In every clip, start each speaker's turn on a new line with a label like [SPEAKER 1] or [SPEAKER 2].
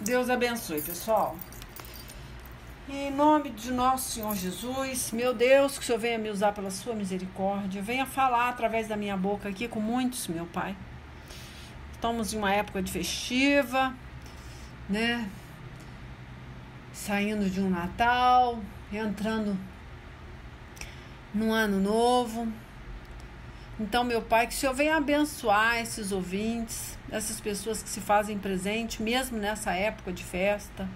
[SPEAKER 1] Deus abençoe, pessoal. Em nome de nosso Senhor Jesus, meu Deus, que o Senhor venha me usar pela sua misericórdia, venha falar através da minha boca aqui com muitos, meu Pai. Estamos em uma época de festiva, né? Saindo de um Natal, entrando num ano novo. Então, meu Pai, que o Senhor venha abençoar esses ouvintes, essas pessoas que se fazem presente, mesmo nessa época de festa,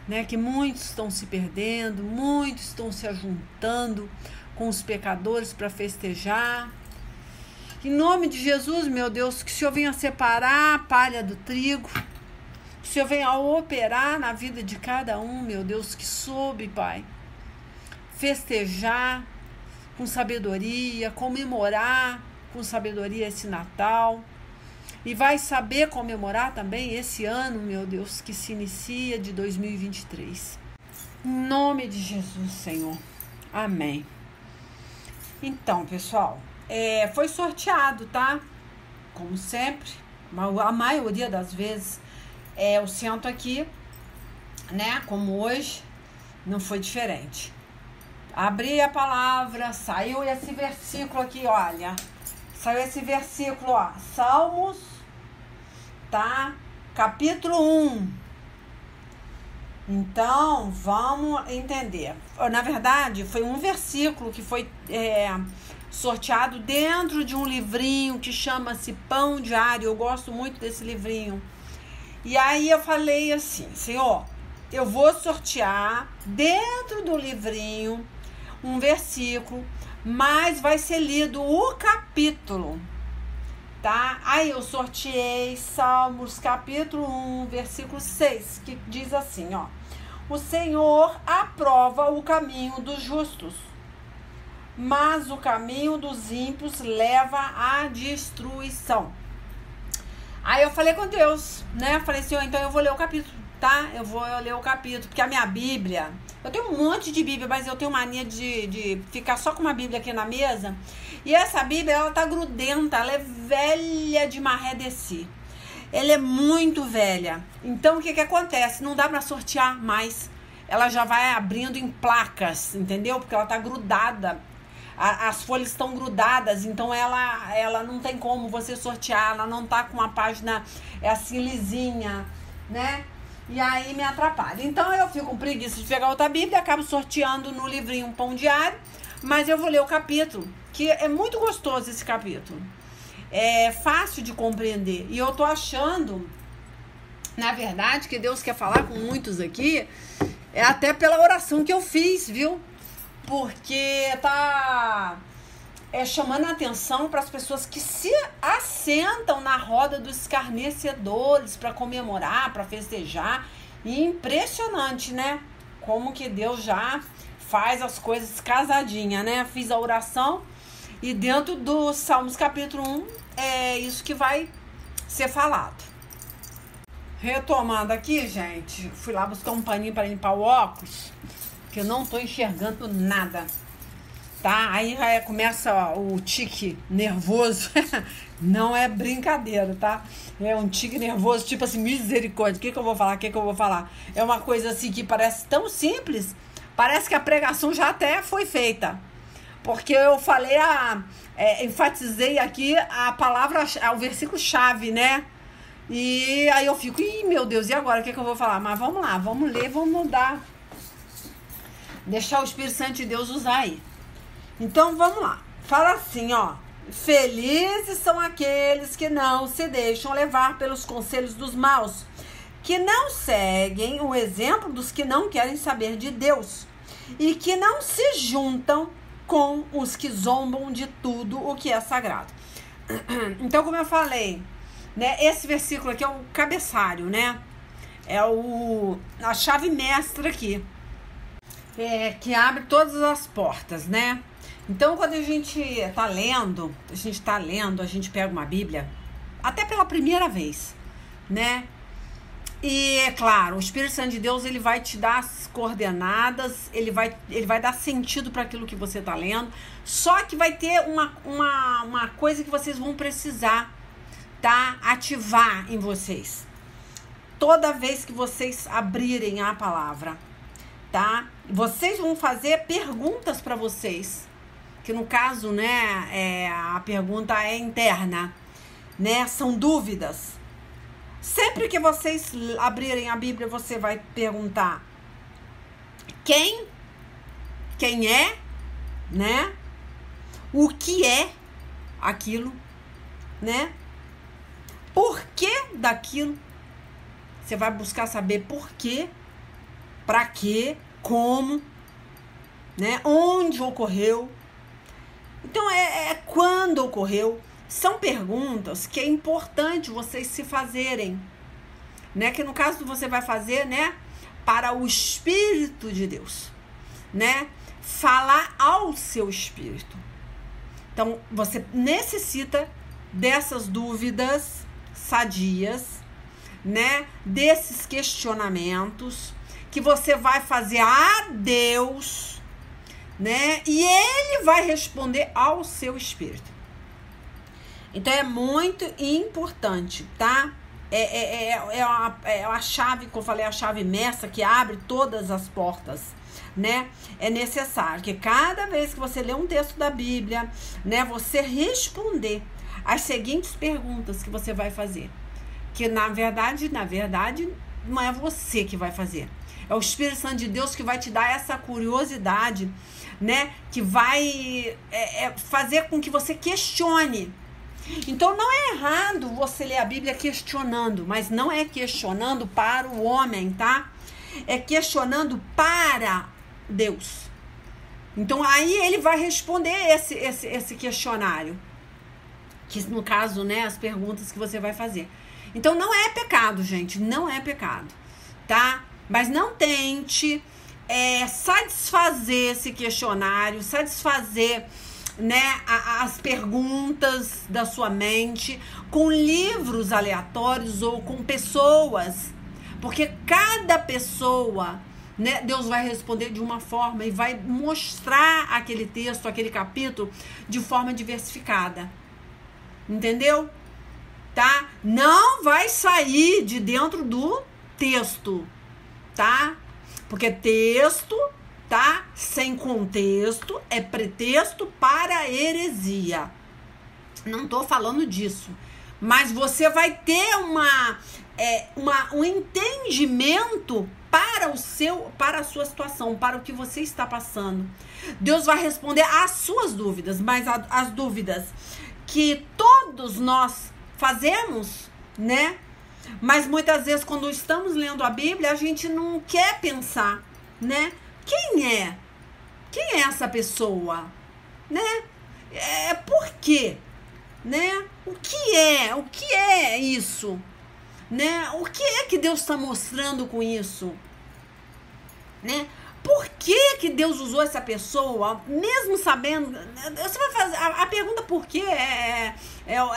[SPEAKER 1] né? Que muitos estão se perdendo, muitos estão se ajuntando com os pecadores para festejar. Em nome de Jesus, meu Deus, que o Senhor venha separar a palha do trigo, que o Senhor venha operar na vida de cada um, meu Deus, que soube, Pai, festejar com sabedoria, comemorar com sabedoria esse Natal. E vai saber comemorar também esse ano, meu Deus, que se inicia de 2023. Em nome de Jesus, Senhor. Amém. Então, pessoal, foi sorteado, tá? Como sempre, a maioria das vezes eu sento aqui, né? Como hoje, não foi diferente. Abri a palavra, saiu esse versículo aqui, olha. Saiu esse versículo, ó. Salmos, tá? Capítulo 1. Então, vamos entender. Na verdade, foi um versículo que foi sorteado dentro de um livrinho que chama-se Pão Diário. Eu gosto muito desse livrinho. E aí eu falei assim, Senhor, eu vou sortear dentro do livrinho um versículo, mas vai ser lido o capítulo, tá? Aí eu sorteei Salmos capítulo 1, versículo 6, que diz assim, ó: o Senhor aprova o caminho dos justos, mas o caminho dos ímpios leva à destruição. Aí eu falei com Deus, né? Falei, Senhor, então eu vou ler o capítulo, tá? Eu vou ler o capítulo, porque a minha Bíblia, eu tenho um monte de Bíblia, mas eu tenho mania de ficar só com uma Bíblia aqui na mesa. E essa Bíblia, ela tá grudenta, ela é velha de maré descer. Ela é muito velha. Então, o que acontece? Não dá pra sortear mais. Ela já vai abrindo em placas, entendeu? Porque ela tá grudada. As folhas estão grudadas, então ela não tem como você sortear. Ela não tá com uma página assim lisinha, né? E aí me atrapalha. Então eu fico com preguiça de pegar outra Bíblia, acabo sorteando no livrinho Pão Diário, mas eu vou ler o capítulo, que é muito gostoso esse capítulo. É fácil de compreender. E eu tô achando, na verdade, que Deus quer falar com muitos aqui, até pela oração que eu fiz, viu? Porque tá chamando a atenção para as pessoas que se assentam na roda dos escarnecedores para comemorar, para festejar. E impressionante, né? Como que Deus já faz as coisas casadinha, né? Fiz a oração e dentro do Salmos capítulo 1 é isso que vai ser falado. Retomando aqui, gente, fui lá buscar um paninho para limpar o óculos, que eu não tô enxergando nada. Tá? Aí começa o tique nervoso. Não é brincadeira, tá? É um tique nervoso, tipo assim, misericórdia. O que eu vou falar? O que eu vou falar? É uma coisa assim que parece tão simples. Parece que a pregação já até foi feita. Porque eu falei, enfatizei aqui a palavra, o versículo chave, né? E aí eu fico, meu Deus, e agora? O que eu vou falar? Mas vamos lá, vamos ler, vamos mudar. Deixar o Espírito Santo de Deus usar aí. Então, vamos lá. Fala assim, ó. Felizes são aqueles que não se deixam levar pelos conselhos dos maus, que não seguem o exemplo dos que não querem saber de Deus e que não se juntam com os que zombam de tudo o que é sagrado. Então, como eu falei, né, esse versículo aqui é o cabeçalho, né? É a chave mestra aqui, que abre todas as portas, né? Então, quando a gente tá lendo, a gente pega uma Bíblia, até pela primeira vez, né? E, é claro, o Espírito Santo de Deus, ele vai te dar as coordenadas, ele vai dar sentido para aquilo que você tá lendo, só que vai ter uma coisa que vocês vão precisar, tá? Ativar em vocês. toda vez que vocês abrirem a palavra, tá? Vocês vão fazer perguntas para vocês, que no caso, né, a pergunta é interna, né? São dúvidas. Sempre que vocês abrirem a Bíblia, você vai perguntar quem é, né? O que é aquilo, né? Por que daquilo? Você vai buscar saber por quê, para quê, como, né? Onde ocorreu. Então, quando ocorreu. São perguntas que é importante vocês se fazerem, né? Que no caso você vai fazer, né? Para o Espírito de Deus, né? Falar ao seu espírito. Então, você necessita dessas dúvidas sadias, né? Desses questionamentos que você vai fazer a Deus, né? E Ele vai responder ao seu espírito. Então, é muito importante, tá? É a chave, que eu falei, a chave mestra que abre todas as portas, né? É necessário que cada vez que você lê um texto da Bíblia, né, você responder as seguintes perguntas que você vai fazer. Que, na verdade, não é você que vai fazer. É o Espírito Santo de Deus que vai te dar essa curiosidade, né? Que vai fazer com que você questione. Então, não é errado você ler a Bíblia questionando, mas não é questionando para o homem, tá? É questionando para Deus. Então, aí ele vai responder esse questionário, que no caso, né, as perguntas que você vai fazer. Então, não é pecado, gente, não é pecado, tá? Mas não tente satisfazer esse questionário, satisfazer, né, as perguntas da sua mente com livros aleatórios ou com pessoas, porque cada pessoa, né, Deus vai responder de uma forma e vai mostrar aquele texto, aquele capítulo de forma diversificada, entendeu? Tá? Não vai sair de dentro do texto, tá? Porque texto, tá? Sem contexto é pretexto para heresia. Não tô falando disso. Mas você vai ter um entendimento para a sua situação, para o que você está passando. Deus vai responder às suas dúvidas, mas as dúvidas que todos nós fazemos, né? Mas muitas vezes quando estamos lendo a Bíblia, a gente não quer pensar, né? Quem é essa pessoa, né? Por quê, né? O que é isso, né? O que é que Deus está mostrando com isso, né? Por que Deus usou essa pessoa, mesmo sabendo? Você vai fazer a pergunta por quê é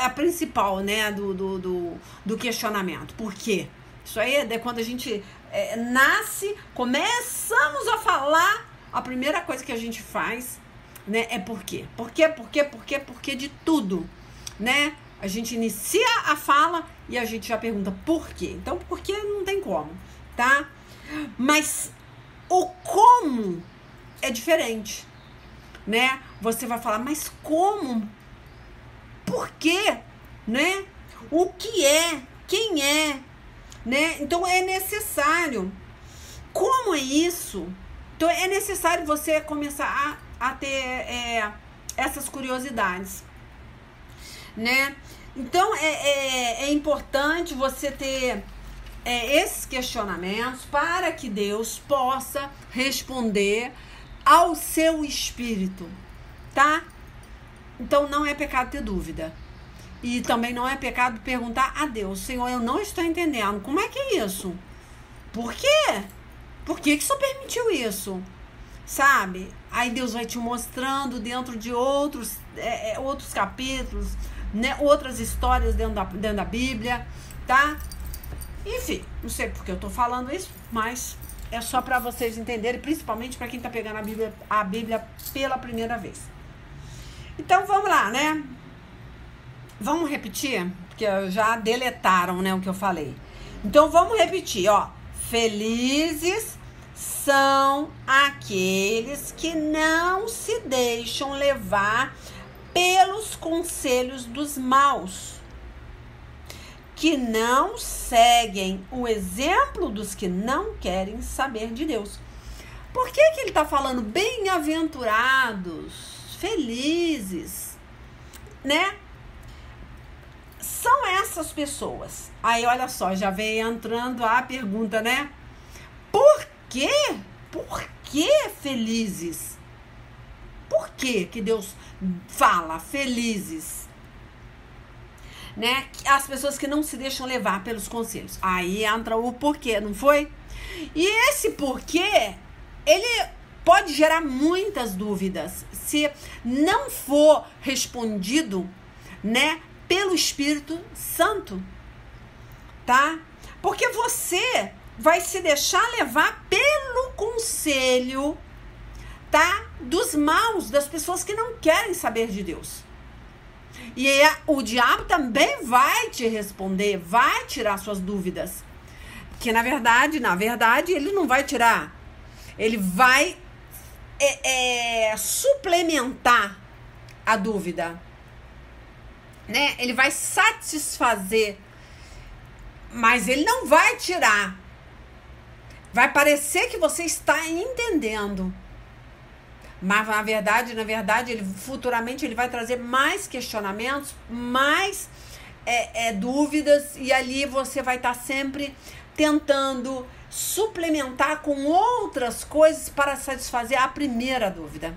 [SPEAKER 1] a principal, né, do questionamento. Por quê? Isso aí é quando a gente nasce, começamos a falar, a primeira coisa que a gente faz, né, é por quê? Por quê de tudo, né? A gente inicia a fala e a gente já pergunta por quê. Então, por quê não tem como, tá? Mas o como é diferente, né? Você vai falar, mas como? Por quê? Né? O que é? Quem é? Né? Então, é necessário. Como é isso? Então, é necessário você começar a ter essas curiosidades, né? Então, é importante você ter esses questionamentos para que Deus possa responder ao seu espírito, tá? Então, não é pecado ter dúvida. E também não é pecado perguntar a Deus, Senhor, eu não estou entendendo, como é que é isso? Por quê? Por que o Senhor permitiu isso? Sabe? Aí Deus vai te mostrando dentro de outros capítulos, né? Outras histórias dentro da Bíblia, tá? Enfim, não sei porque eu tô falando isso, mas é só para vocês entenderem, principalmente para quem tá pegando a Bíblia pela primeira vez. Então, vamos lá, né? Vamos repetir, porque já deletaram, né, o que eu falei. Então vamos repetir, ó. Felizes são aqueles que não se deixam levar pelos conselhos dos maus, que não seguem o exemplo dos que não querem saber de Deus. Por que ele está falando bem-aventurados, felizes, né? São essas pessoas. Aí, olha só, já vem entrando a pergunta, né? Por quê? Por que felizes? Por que Deus fala felizes? Né? As pessoas que não se deixam levar pelos conselhos. Aí entra o porquê, não foi? E esse porquê, ele pode gerar muitas dúvidas se não for respondido, né, pelo Espírito Santo, tá? Porque você vai se deixar levar pelo conselho, tá, dos maus, das pessoas que não querem saber de Deus. E o diabo também vai te responder, vai tirar suas dúvidas. Que na verdade, ele não vai tirar. Ele vai suplementar a dúvida, né? Ele vai satisfazer, mas ele não vai tirar. Vai parecer que você está entendendo, mas na verdade, ele futuramente ele vai trazer mais questionamentos, mais dúvidas, e ali você vai estar sempre tentando suplementar com outras coisas para satisfazer a primeira dúvida.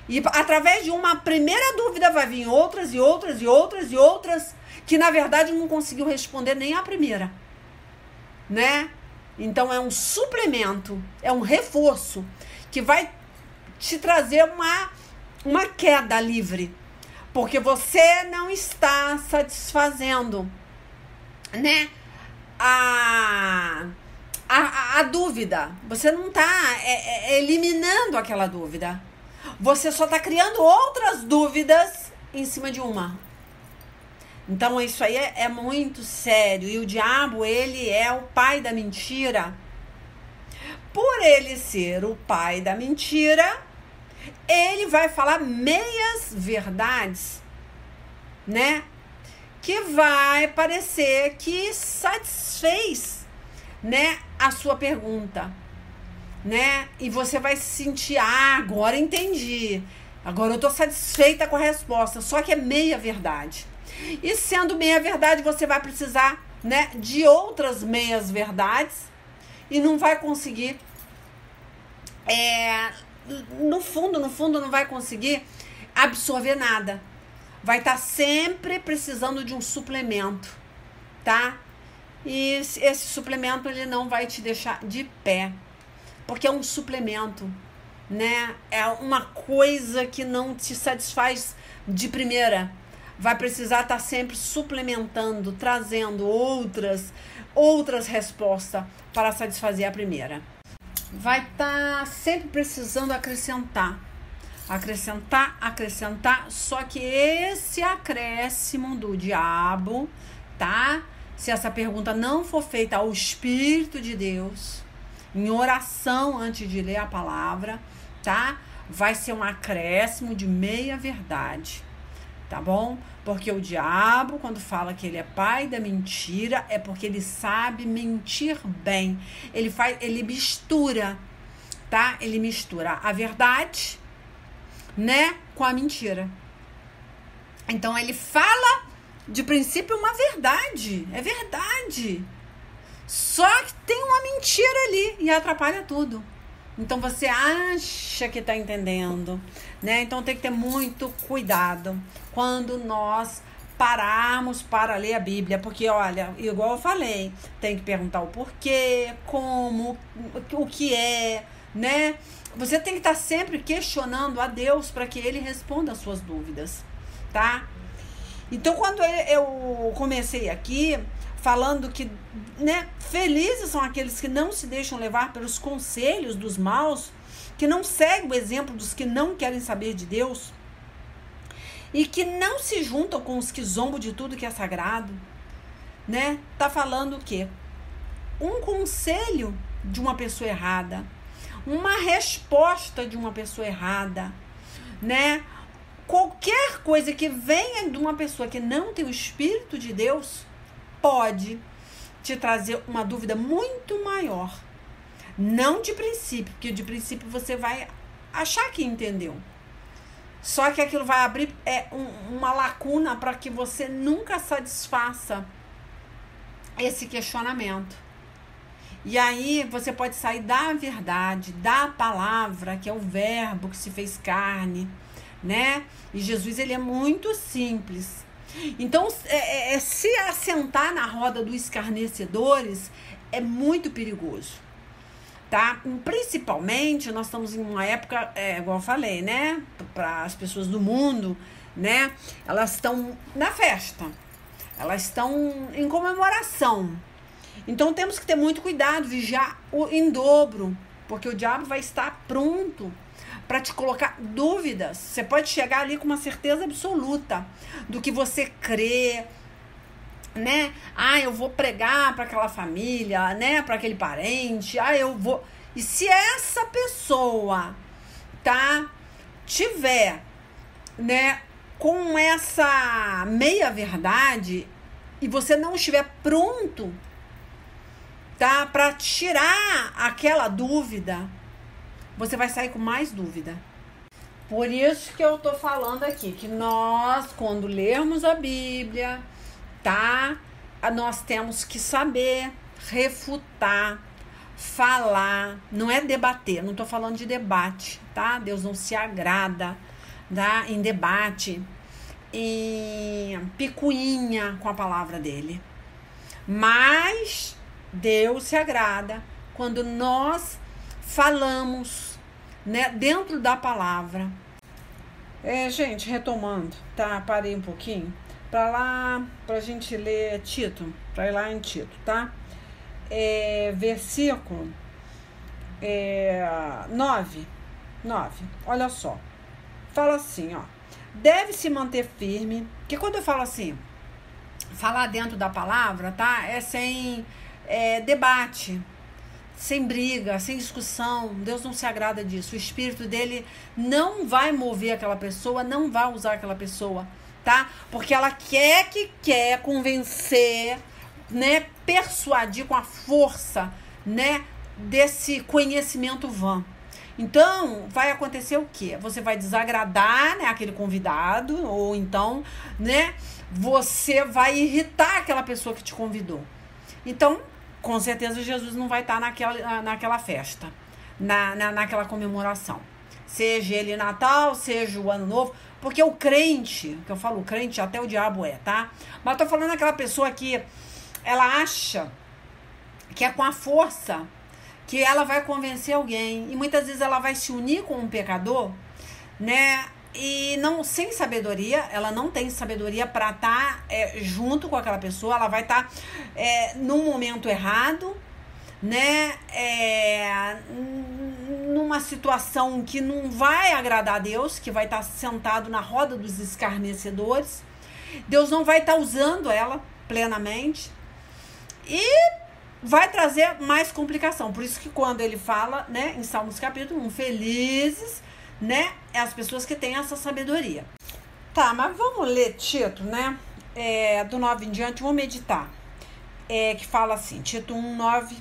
[SPEAKER 1] E através de uma primeira dúvida vai vir outras e outras e outras e outras, que na verdade não conseguiu responder nem a primeira, né? Então é um suplemento, é um reforço que vai te trazer uma queda livre, porque você não está satisfazendo, né, a dúvida. Você não está eliminando aquela dúvida. Você só está criando outras dúvidas em cima de uma. Então isso aí é muito sério. E o diabo, ele é o pai da mentira. Por ele ser o pai da mentira, ele vai falar meias verdades, né? Que vai parecer que satisfez, né, a sua pergunta, né? E você vai se sentir, agora entendi. Agora eu tô satisfeita com a resposta, só que é meia verdade. E sendo meia verdade, você vai precisar, né, de outras meias verdades e não vai conseguir, no fundo, não vai conseguir absorver nada. Vai estar sempre precisando de um suplemento, tá? E esse suplemento, ele não vai te deixar de pé, porque é um suplemento, né? É uma coisa que não te satisfaz de primeira. Vai precisar estar sempre suplementando, trazendo outras respostas para satisfazer a primeira. Vai estar sempre precisando acrescentar, só que esse acréscimo do diabo, tá? Se essa pergunta não for feita ao Espírito de Deus, em oração antes de ler a palavra, tá? Vai ser um acréscimo de meia verdade, tá bom? Porque o diabo, quando fala que ele é pai da mentira, é porque ele sabe mentir bem. Ele mistura, tá? Ele mistura a verdade, né, com a mentira. Então ele fala de princípio uma verdade, é verdade. Só que tem uma mentira ali e atrapalha tudo. Então você acha que está entendendo, né? Então tem que ter muito cuidado quando nós pararmos para ler a Bíblia, porque olha, igual eu falei, tem que perguntar o porquê, como, o que é, né? Você tem que estar sempre questionando a Deus para que Ele responda as suas dúvidas, tá? Então quando eu comecei aqui falando que, né, felizes são aqueles que não se deixam levar pelos conselhos dos maus, que não seguem o exemplo dos que não querem saber de Deus e que não se juntam com os que zombam de tudo que é sagrado, né? Tá falando o quê? Um conselho de uma pessoa errada, uma resposta de uma pessoa errada, né? Qualquer coisa que venha de uma pessoa que não tem o Espírito de Deus pode te trazer uma dúvida muito maior. Não de princípio, porque de princípio você vai achar que entendeu. Só que aquilo vai abrir uma lacuna para que você nunca satisfaça esse questionamento. E aí você pode sair da verdade, da palavra, que é o verbo que se fez carne, né? E Jesus, ele é muito simples. Então, se assentar na roda dos escarnecedores é muito perigoso, tá? Principalmente, nós estamos em uma época, igual eu falei, né? Para as pessoas do mundo, né? Elas estão na festa, elas estão em comemoração. Então, temos que ter muito cuidado, vigiar em dobro, porque o diabo vai estar pronto para te colocar dúvidas. Você pode chegar ali com uma certeza absoluta do que você crê, né? Eu vou pregar para aquela família, né? Para aquele parente. Eu vou. E se essa pessoa, tiver, né, com essa meia verdade e você não estiver pronto, para tirar aquela dúvida, você vai sair com mais dúvida. Por isso que eu tô falando aqui, que nós, quando lermos a Bíblia, nós temos que saber refutar, falar, não é debater, não tô falando de debate, tá? Deus não se agrada, em debate, em picuinha com a palavra dele. Mas Deus se agrada quando nós falamos, né, dentro da palavra. Gente, retomando, parei um pouquinho pra gente ler Tito, pra ir lá em Tito, versículo 9, olha só, fala assim, deve se manter firme, que quando eu falo assim, falar dentro da palavra, é sem debate, sem briga, sem discussão. Deus não se agrada disso. O Espírito dele não vai mover aquela pessoa, não vai usar aquela pessoa, porque ela quer convencer, né, persuadir com a força, né, desse conhecimento vã. Então, vai acontecer o quê? Você vai desagradar, né, aquele convidado, ou então, né, você vai irritar aquela pessoa que te convidou. Então, com certeza Jesus não vai estar naquela festa, naquela comemoração. Seja ele Natal, seja o Ano Novo, porque o crente, que eu falo o crente, até o diabo Mas eu tô falando daquela pessoa que ela acha que é com a força que ela vai convencer alguém. E muitas vezes ela vai se unir com um pecador, né? E não, sem sabedoria, ela não tem sabedoria para estar junto com aquela pessoa. Ela vai estar num momento errado, né? Numa situação que não vai agradar a Deus, que vai estar sentado na roda dos escarnecedores. Deus não vai estar usando ela plenamente e vai trazer mais complicação. Por isso que quando ele fala, né, em Salmos capítulo 1, felizes, né, as pessoas que têm essa sabedoria. Mas vamos ler Tito, né, do 9 em diante, vamos meditar. Que fala assim, Tito 1, 9,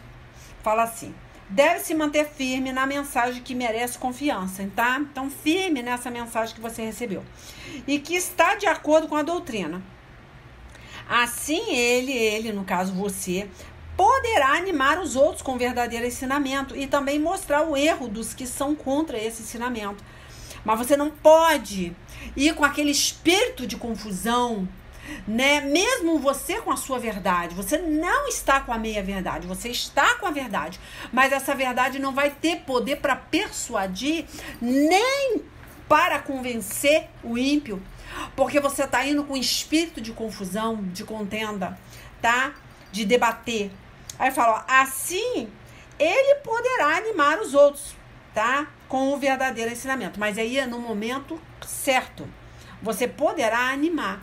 [SPEAKER 1] fala assim: deve se manter firme na mensagem que merece confiança, Então, firme nessa mensagem que você recebeu e que está de acordo com a doutrina. Assim, ele, no caso você, poderá animar os outros com o verdadeiro ensinamento e também mostrar o erro dos que são contra esse ensinamento. Mas você não pode ir com aquele espírito de confusão, né? Mesmo você com a sua verdade, você não está com a meia verdade, você está com a verdade, mas essa verdade não vai ter poder para persuadir nem para convencer o ímpio, porque você está indo com espírito de confusão, de contenda, de debater. Aí fala, assim ele poderá animar os outros, com o verdadeiro ensinamento, mas aí é no momento certo. Você poderá animar,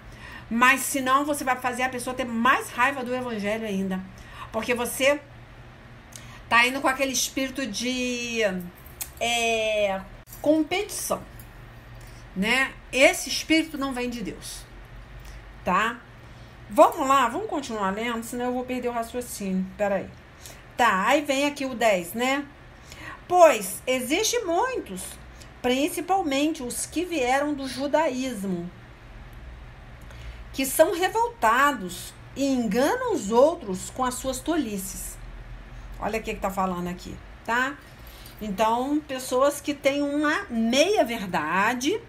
[SPEAKER 1] Mas senão você vai fazer a pessoa ter mais raiva do evangelho ainda. Porque você tá indo com aquele espírito de competição, né? Esse espírito não vem de Deus, tá? Vamos lá, vamos continuar lendo, senão eu vou perder o raciocínio. Peraí. Tá, aí vem aqui o 10, né? Pois existem muitos, principalmente os que vieram do judaísmo, que são revoltados e enganam os outros com as suas tolices. Olha o que tá falando aqui, tá? Então, pessoas que têm uma meia-verdade,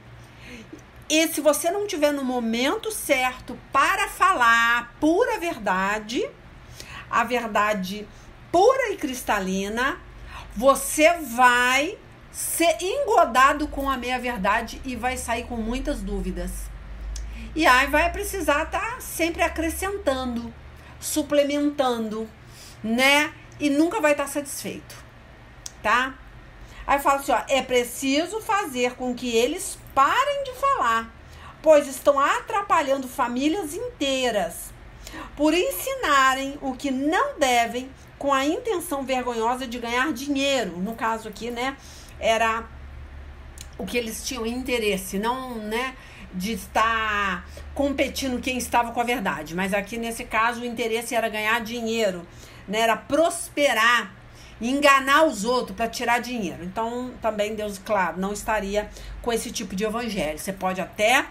[SPEAKER 1] e se você não tiver no momento certo para falar a pura verdade, a verdade pura e cristalina, você vai ser engodado com a meia-verdade e vai sair com muitas dúvidas. E aí vai precisar estar sempre acrescentando, suplementando, né? E nunca vai estar satisfeito, tá? Aí fala assim, ó, é preciso fazer com que eles parem de falar, pois estão atrapalhando famílias inteiras, por ensinarem o que não devem com a intenção vergonhosa de ganhar dinheiro. No caso aqui, né, era o que eles tinham interesse, não, né, de estar competindo quem estava com a verdade. Mas aqui, nesse caso, o interesse era ganhar dinheiro, né, era prosperar, enganar os outros para tirar dinheiro. Então, também Deus, claro, não estaria com esse tipo de evangelho. Você pode até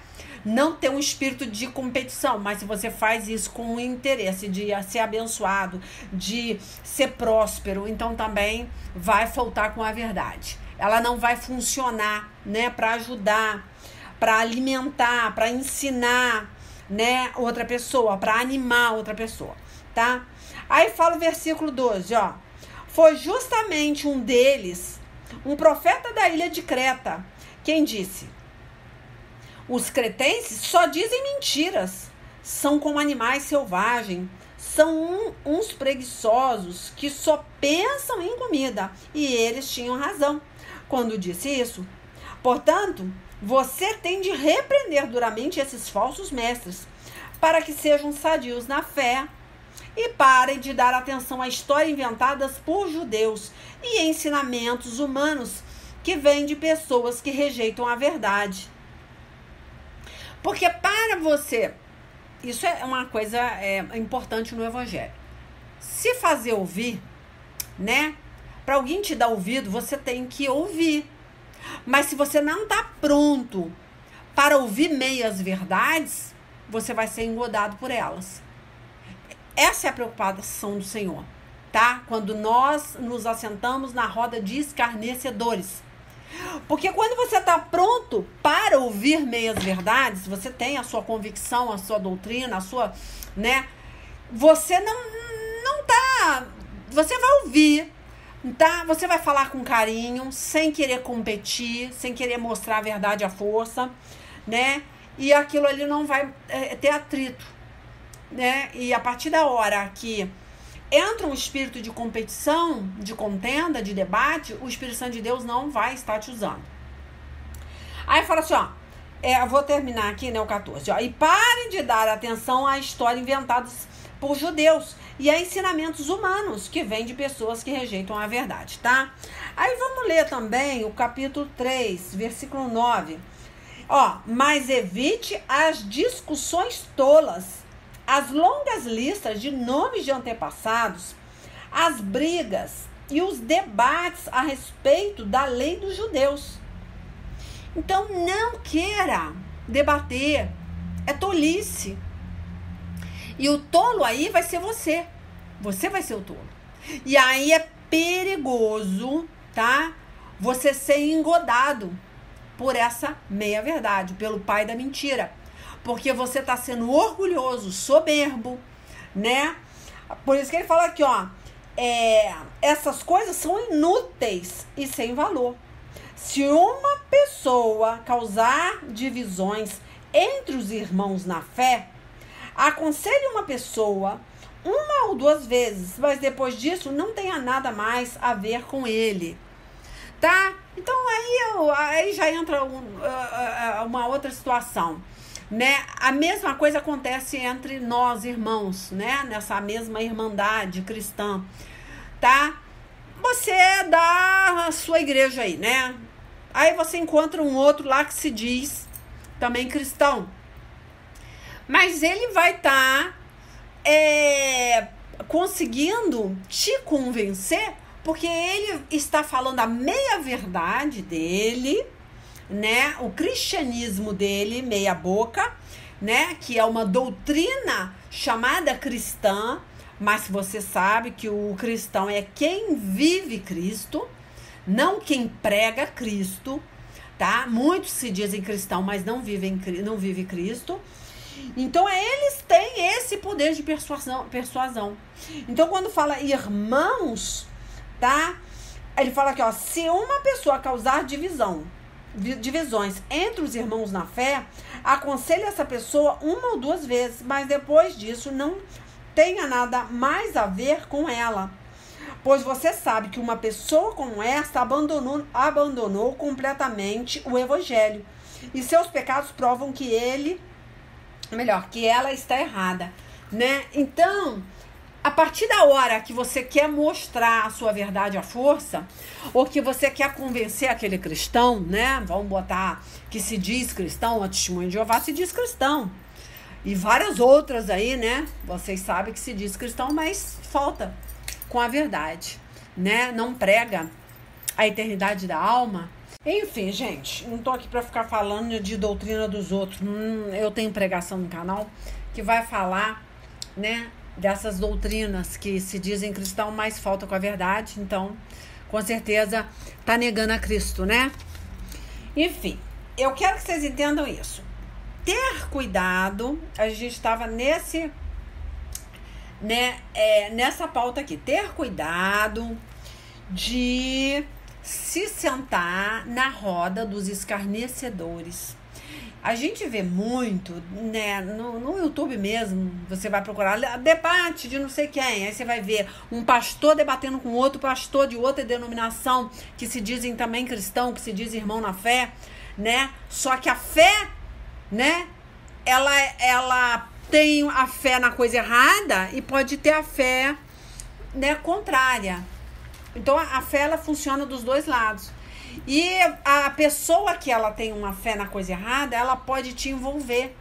[SPEAKER 1] não ter um espírito de competição, mas se você faz isso com o interesse de ser abençoado, de ser próspero, então também vai faltar com a verdade. Ela não vai funcionar, né, para ajudar, para alimentar, para ensinar, né, outra pessoa, para animar outra pessoa, tá? Aí fala o versículo 12, ó. Foi justamente um deles, um profeta da ilha de Creta, quem disse: os cretenses só dizem mentiras, são como animais selvagens, são uns preguiçosos que só pensam em comida. E eles tinham razão quando disse isso. Portanto, você tem de repreender duramente esses falsos mestres, para que sejam sadios na fé e parem de dar atenção a histórias inventadas por judeus e ensinamentos humanos que vêm de pessoas que rejeitam a verdade. Porque para você, isso é uma coisa importante no evangelho. Se fazer ouvir, né? Para alguém te dar ouvido, você tem que ouvir. Mas se você não está pronto para ouvir meias verdades, você vai ser engodado por elas. Essa é a preocupação do Senhor, tá? Quando nós nos assentamos na roda de escarnecedores. Porque quando você está pronto para ouvir meias verdades, você tem a sua convicção, a sua doutrina, a sua, né? Você não tá, você vai ouvir, tá? Você vai falar com carinho, sem querer competir, sem querer mostrar a verdade à força, né? E aquilo ali não vai ter atrito, né? E a partir da hora que entra um espírito de competição, de contenda, de debate, o Espírito Santo de Deus não vai estar te usando. Aí fala assim, ó, eu vou terminar aqui, né, o 14, ó, e parem de dar atenção a histórias inventadas por judeus e a ensinamentos humanos que vêm de pessoas que rejeitam a verdade, tá? Aí vamos ler também o capítulo 3, versículo 9. Ó, mas evite as discussões tolas, as longas listas de nomes de antepassados, as brigas e os debates a respeito da lei dos judeus. Então, não queira debater. É tolice. E o tolo aí vai ser você. Você vai ser o tolo. E aí é perigoso, tá? Você ser engodado por essa meia-verdade, pelo pai da mentira. Porque você está sendo orgulhoso, soberbo, né? Por isso que ele fala aqui, ó. Essas coisas são inúteis e sem valor. Se uma pessoa causar divisões entre os irmãos na fé, aconselhe uma pessoa uma ou duas vezes, mas depois disso não tenha nada mais a ver com ele. Tá? Então aí já entra uma outra situação. né? A mesma coisa acontece entre nós, irmãos, né? Nessa mesma irmandade cristã, tá? Você é da sua igreja aí, né? Aí você encontra um outro lá que se diz também cristão. Mas ele vai estar conseguindo te convencer, porque ele está falando a meia-verdade dele, né? O cristianismo dele, meia boca, né? Que é uma doutrina chamada cristã, mas você sabe que o cristão é quem vive Cristo, não quem prega Cristo, tá? Muitos se dizem cristão, mas não vive Cristo. Então, eles têm esse poder de persuasão. Então, quando fala irmãos, tá? Ele fala aqui, ó, se uma pessoa causar divisões entre os irmãos na fé, aconselhe essa pessoa 1 ou 2 vezes, mas depois disso não tenha nada mais a ver com ela. Pois você sabe que uma pessoa como esta abandonou completamente o evangelho. E seus pecados provam que ela está errada, né? Então, a partir da hora que você quer mostrar a sua verdade à força, ou que você quer convencer aquele cristão, né? Vamos botar que se diz cristão, a Testemunha de Jeová se diz cristão. E várias outras aí, né? Vocês sabem que se diz cristão, mas falta com a verdade, né? Não prega a eternidade da alma. Enfim, gente, não tô aqui para ficar falando de doutrina dos outros. Eu tenho pregação no canal que vai falar, né, dessas doutrinas que se dizem cristão, mas falta com a verdade. Então, com certeza, tá negando a Cristo, né? Enfim, eu quero que vocês entendam isso. Ter cuidado, a gente estava nessa pauta aqui. Ter cuidado de se sentar na roda dos escarnecedores. A gente vê muito, né, no YouTube mesmo, você vai procurar debate de não sei quem, aí você vai ver um pastor debatendo com outro pastor de outra denominação, que se dizem também cristão, que se diz irmão na fé, né? Só que a fé, né, ela tem a fé na coisa errada e pode ter a fé, né, contrária. Então, a fé, ela funciona dos dois lados. E a pessoa que ela tem uma fé na coisa errada, ela pode te envolver.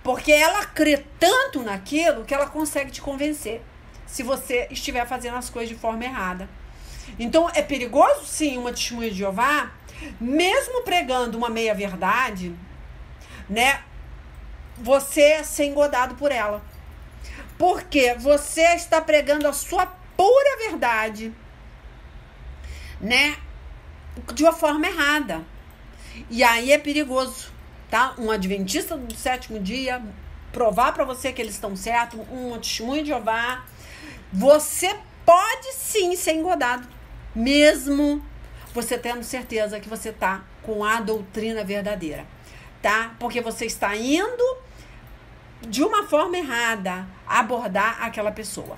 [SPEAKER 1] Porque ela crê tanto naquilo que ela consegue te convencer, se você estiver fazendo as coisas de forma errada. Então, é perigoso, sim, uma Testemunha de Jeová, mesmo pregando uma meia-verdade, né, você ser engodado por ela. Porque você está pregando a sua pura verdade, né, de uma forma errada. E aí é perigoso, tá? Um adventista do 7º dia provar para você que eles estão certos, um Testemunha de Jeová, você pode sim ser engodado, mesmo você tendo certeza que você tá com a doutrina verdadeira, tá? Porque você está indo de uma forma errada abordar aquela pessoa,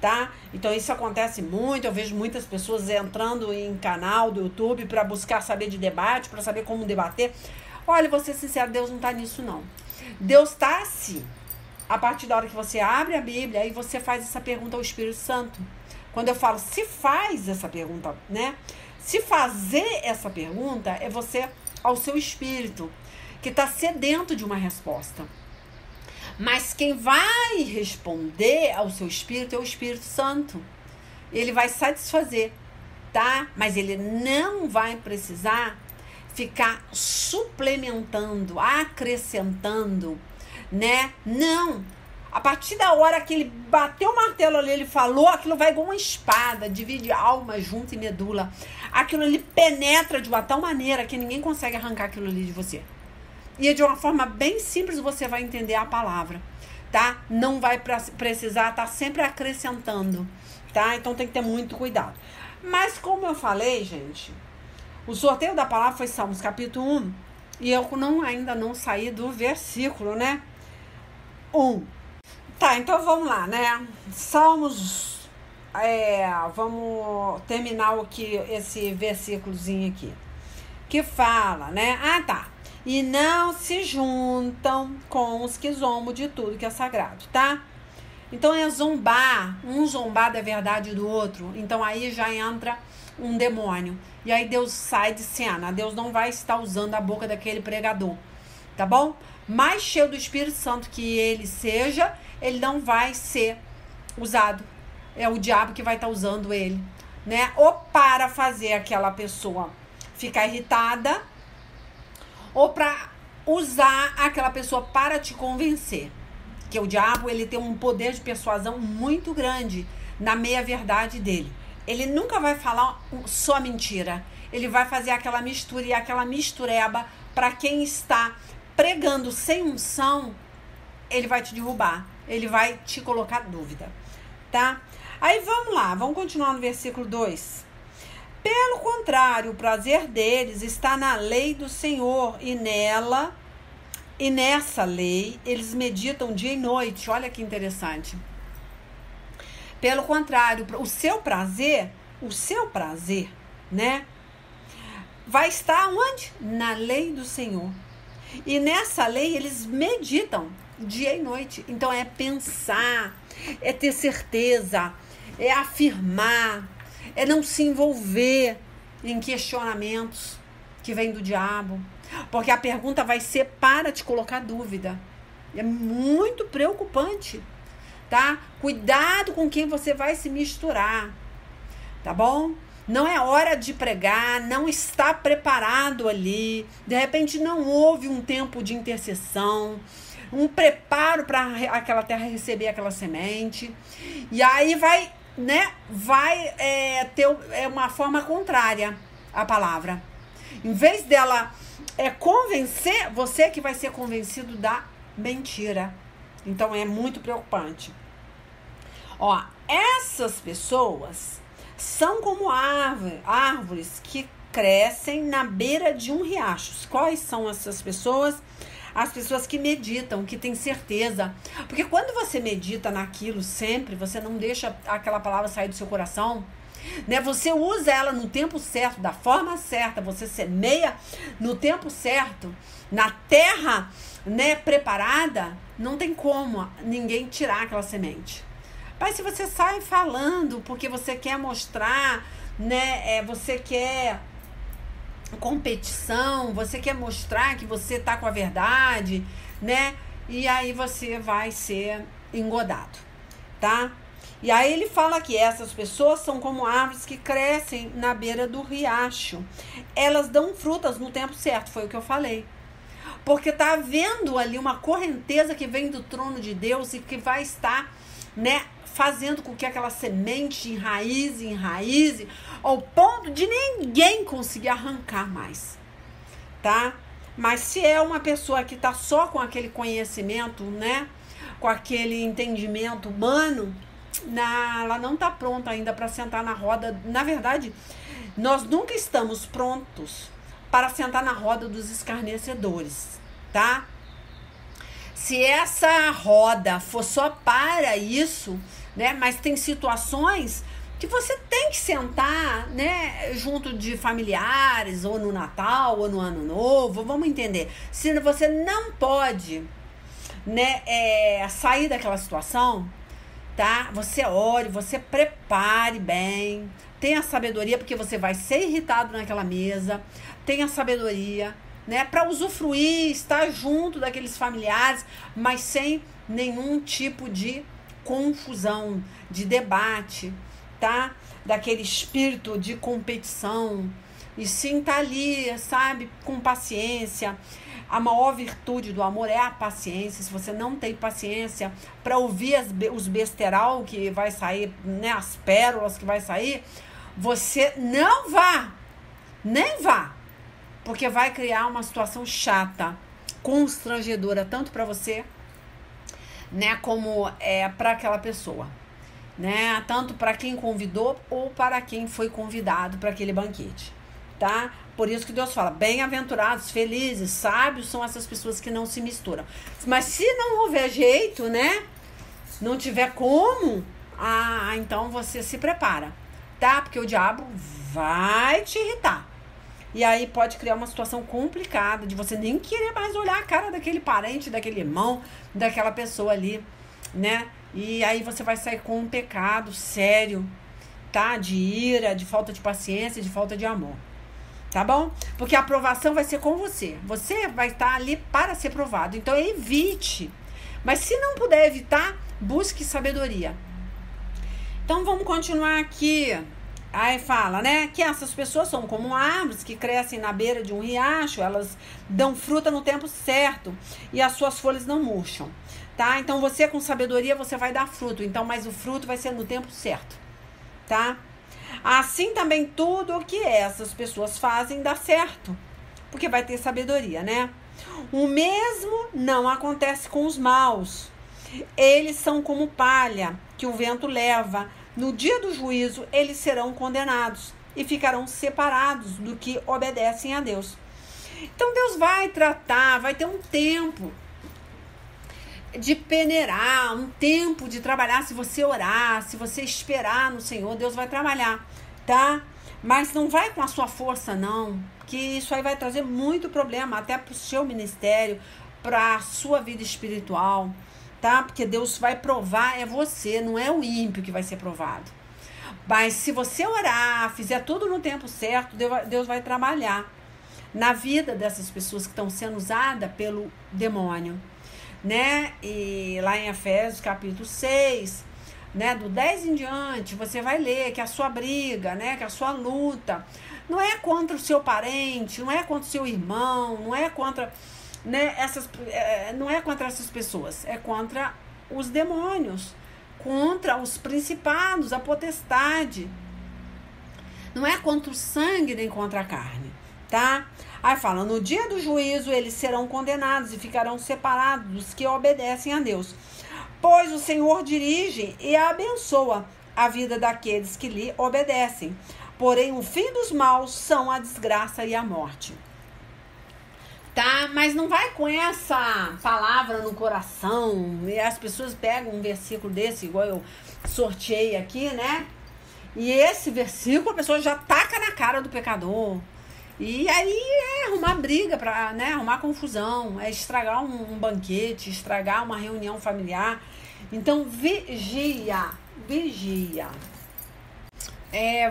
[SPEAKER 1] tá? Então isso acontece muito, eu vejo muitas pessoas entrando em canal do YouTube para buscar saber de debate, para saber como debater. Olha, vou ser sincero, Deus não tá nisso não. Deus tá assim, a partir da hora que você abre a Bíblia e você faz essa pergunta ao Espírito Santo. Quando eu falo se faz essa pergunta, né? Se fazer essa pergunta é você ao seu espírito, que tá sedento de uma resposta. Mas quem vai responder ao seu espírito é o Espírito Santo. Ele vai satisfazer, tá? Mas ele não vai precisar ficar suplementando, acrescentando, né? Não. A partir da hora que ele bateu o martelo ali, ele falou, aquilo vai igual uma espada, divide alma junto e medula. Aquilo ali penetra de uma tal maneira que ninguém consegue arrancar aquilo ali de você. E de uma forma bem simples você vai entender a palavra, tá? Não vai precisar estar sempre acrescentando, tá? Então tem que ter muito cuidado. Mas como eu falei, gente, o sorteio da palavra foi Salmos capítulo 1. E eu ainda não saí do versículo, né? 1. Tá, então vamos lá, né? Salmos, vamos terminar esse versículozinho aqui. Que fala, né? Ah, tá. e não se juntam com os que zombam de tudo que é sagrado, tá? Então é zombar, um zombar da verdade do outro. Então aí já entra um demônio. E aí Deus sai de cena. Deus não vai estar usando a boca daquele pregador, tá bom? Mais cheio do Espírito Santo que ele seja, ele não vai ser usado. É o diabo que vai estar usando ele, né? Ou para fazer aquela pessoa ficar irritada, ou para usar aquela pessoa para te convencer. Que o diabo, ele tem um poder de persuasão muito grande na meia-verdade dele. Ele nunca vai falar só mentira. Ele vai fazer aquela mistura e aquela mistureba para quem está pregando sem unção, ele vai te derrubar. Ele vai te colocar dúvida, tá? Aí vamos lá, vamos continuar no versículo 2. Pelo contrário, o prazer deles está na lei do Senhor e nessa lei eles meditam dia e noite. Olha que interessante. Pelo contrário, o seu prazer, né, vai estar onde? Na lei do Senhor. E nessa lei eles meditam dia e noite. Então é pensar, é ter certeza, é afirmar, é não se envolver em questionamentos que vêm do diabo. Porque a pergunta vai ser para te colocar dúvida. É muito preocupante, tá? Cuidado com quem você vai se misturar, tá bom? Não é hora de pregar, não está preparado ali. De repente não houve um tempo de intercessão, um preparo para aquela terra receber aquela semente. E aí vai, né? Ter uma forma contrária à palavra. Em vez dela convencer, você que vai ser convencido da mentira. Então é muito preocupante. Ó, essas pessoas são como árvores que crescem na beira de um riacho. Quais são essas pessoas? As pessoas que meditam, que têm certeza. Porque quando você medita naquilo sempre, você não deixa aquela palavra sair do seu coração, né? Você usa ela no tempo certo, da forma certa, você semeia no tempo certo, na terra, né, preparada, não tem como ninguém tirar aquela semente. Mas se você sai falando porque você quer mostrar, né, você quer competição, você quer mostrar que você tá com a verdade, né? E aí você vai ser engodado, tá? E aí ele fala que essas pessoas são como árvores que crescem na beira do riacho. Elas dão frutas no tempo certo, foi o que eu falei. Porque tá havendo ali uma correnteza que vem do trono de Deus e que vai estar, né, fazendo com que aquela semente enraize, ao ponto de ninguém conseguir arrancar mais, tá? Mas se é uma pessoa que tá só com aquele conhecimento, né, com aquele entendimento humano, ela não tá pronta ainda para sentar na roda. Na verdade, nós nunca estamos prontos para sentar na roda dos escarnecedores, tá? Se essa roda for só para isso, né? Mas tem situações que você tem que sentar, né, junto de familiares, ou no Natal, ou no Ano Novo, vamos entender. Se você não pode, né, sair daquela situação, tá? Você ore, você prepare bem, tenha sabedoria, porque você vai ser irritado naquela mesa, tenha sabedoria, né, para usufruir, estar junto daqueles familiares, mas sem nenhum tipo de confusão, de debate, tá? Daquele espírito de competição, e sim tá ali, sabe, com paciência. A maior virtude do amor é a paciência. Se você não tem paciência para ouvir os besteral que vai sair, né, as pérolas que vai sair, você não vá, nem vá, porque vai criar uma situação chata, constrangedora, tanto para você, né, como para aquela pessoa, né, tanto para quem convidou ou para quem foi convidado para aquele banquete, tá? Por isso que Deus fala, bem-aventurados, felizes, sábios são essas pessoas que não se misturam. Mas se não houver jeito, né, não tiver como, então você se prepara, tá? Porque o diabo vai te irritar, E aí pode criar uma situação complicada de você nem querer mais olhar a cara daquele parente, daquele irmão, daquela pessoa ali, né? E aí você vai sair com um pecado sério, tá? De ira, de falta de paciência, de falta de amor. Tá bom? Porque a aprovação vai ser com você. Você vai estar ali para ser provado. Então evite. Mas se não puder evitar, busque sabedoria. Então vamos continuar aqui. Aí fala, né, que essas pessoas são como árvores que crescem na beira de um riacho, elas dão fruta no tempo certo e as suas folhas não murcham, tá? Então você com sabedoria você vai dar fruto, então, mas o fruto vai ser no tempo certo, tá? Assim também tudo o que essas pessoas fazem dá certo, porque vai ter sabedoria, né? O mesmo não acontece com os maus. Eles são como palha que o vento leva. No dia do juízo, eles serão condenados e ficarão separados do que obedecem a Deus. Então, Deus vai tratar, vai ter um tempo de peneirar, um tempo de trabalhar. Se você orar, se você esperar no Senhor, Deus vai trabalhar, tá? Mas não vai com a sua força, não, que isso aí vai trazer muito problema, até para o seu ministério, para a sua vida espiritual, tá? Porque Deus vai provar, é você, não é o ímpio que vai ser provado. Mas se você orar, fizer tudo no tempo certo, Deus vai trabalhar na vida dessas pessoas que estão sendo usadas pelo demônio, né? E lá em Efésios capítulo 6, né, do 10 em diante, você vai ler que a sua briga, né, que a sua luta não é contra o seu parente, não é contra o seu irmão, não é contra, né, não é contra essas pessoas, é contra os demônios, contra os principados, a potestade. Não é contra o sangue nem contra a carne, tá? Aí fala, no dia do juízo eles serão condenados e ficarão separados dos que obedecem a Deus. Pois o Senhor dirige e abençoa a vida daqueles que lhe obedecem. Porém, o fim dos maus são a desgraça e a morte. Tá? Mas não vai com essa palavra no coração. E as pessoas pegam um versículo desse, igual eu sorteei aqui, né? E esse versículo a pessoa já taca na cara do pecador. E aí é arrumar briga, né? Arrumar confusão, é estragar um banquete, estragar uma reunião familiar. Então, vigia.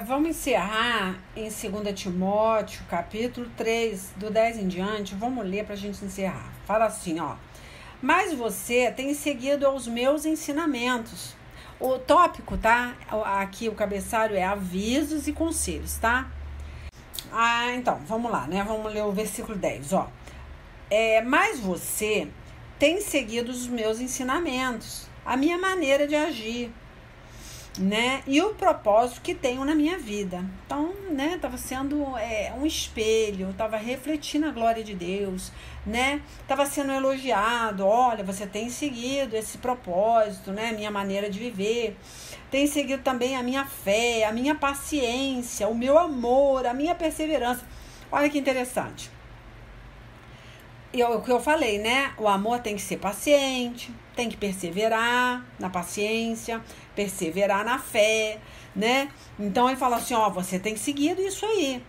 [SPEAKER 1] Vamos encerrar em 2 Timóteo, capítulo 3, do 10 em diante. Vamos ler para a gente encerrar. Fala assim, ó. Mas você tem seguido aos meus ensinamentos. O tópico, tá? Aqui o cabeçalho é avisos e conselhos, tá? Então, vamos lá, né? Vamos ler o versículo 10, ó. Mas você tem seguido os meus ensinamentos, a minha maneira de agir, né? E o propósito que tenho na minha vida. Então, né? Tava sendo um espelho, tava refletindo a glória de Deus, né? Tava sendo elogiado. Olha, você tem seguido esse propósito, né? Minha maneira de viver. Tem seguido também a minha fé, a minha paciência, o meu amor, a minha perseverança. Olha que interessante. O que eu falei, né? O amor tem que ser paciente, tem que perseverar na paciência, perseverar na fé, né? Então ele fala assim, ó, você tem seguido isso aí.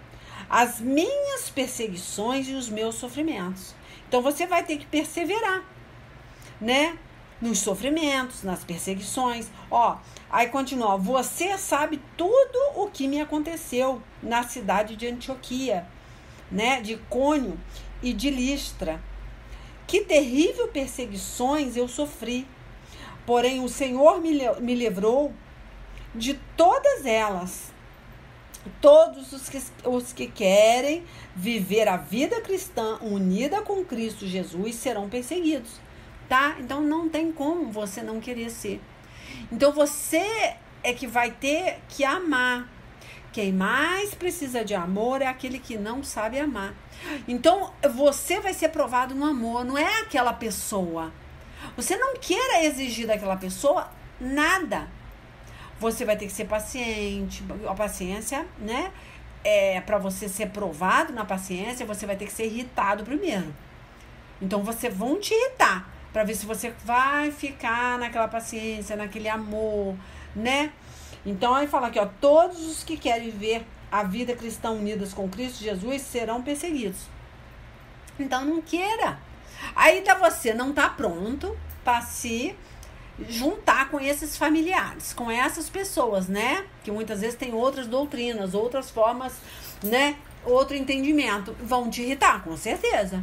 [SPEAKER 1] As minhas perseguições e os meus sofrimentos. Então você vai ter que perseverar, né? Nos sofrimentos, nas perseguições. Ó, aí continua, você sabe tudo o que me aconteceu na cidade de Antioquia, né? De Icônio e de Listra. Que terrível perseguições eu sofri. Porém, o Senhor me livrou de todas elas. Todos os que querem viver a vida cristã unida com Cristo Jesus serão perseguidos, tá? Então, não tem como você não querer ser. Então, você é que vai ter que amar. Quem mais precisa de amor é aquele que não sabe amar. Então, você vai ser provado no amor, não é aquela pessoa. Você não queira exigir daquela pessoa nada. Você vai ter que ser paciente. A paciência, né? Para você ser provado na paciência, você vai ter que ser irritado primeiro. Então, vão te irritar para ver se você vai ficar naquela paciência, naquele amor, né? Então, aí fala aqui, ó, todos os que querem viver a vida cristã unidas com Cristo Jesus serão perseguidos. Então não queira. Aí você não está pronto para se juntar com esses familiares, com essas pessoas, né? Que muitas vezes têm outras doutrinas, outras formas, né? Outro entendimento. Vão te irritar, com certeza.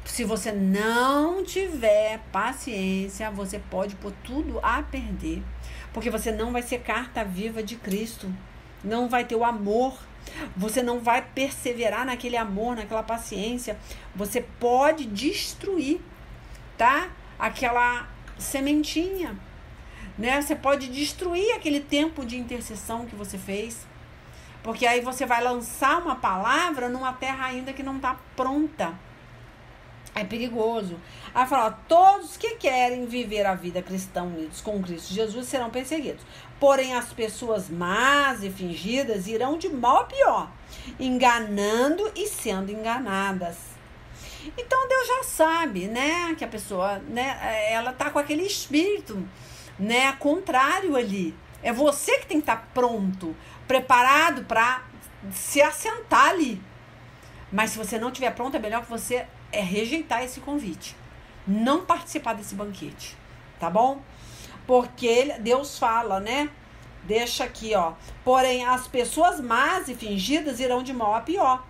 [SPEAKER 1] Se você não tiver paciência, você pode pôr tudo a perder. Porque você não vai ser carta viva de Cristo. Não vai ter o amor. Você não vai perseverar naquele amor, naquela paciência. Você pode destruir, tá? Aquela sementinha, né? Você pode destruir aquele tempo de intercessão que você fez. Porque aí você vai lançar uma palavra numa terra ainda que não está pronta. É perigoso. Aí fala, todos que querem viver a vida cristã unidos com Cristo Jesus serão perseguidos. Porém, as pessoas más e fingidas irão de mal a pior, enganando e sendo enganadas. Então, Deus já sabe, né, que a pessoa, né, ela tá com aquele espírito, né, contrário ali. É você que tem que estar pronto, preparado para se assentar ali. Mas se você não estiver pronto, é melhor que você rejeitar esse convite. Não participar desse banquete, tá bom? Porque Deus fala, né? Deixa aqui, ó. Porém, as pessoas más e fingidas irão de mal a pior.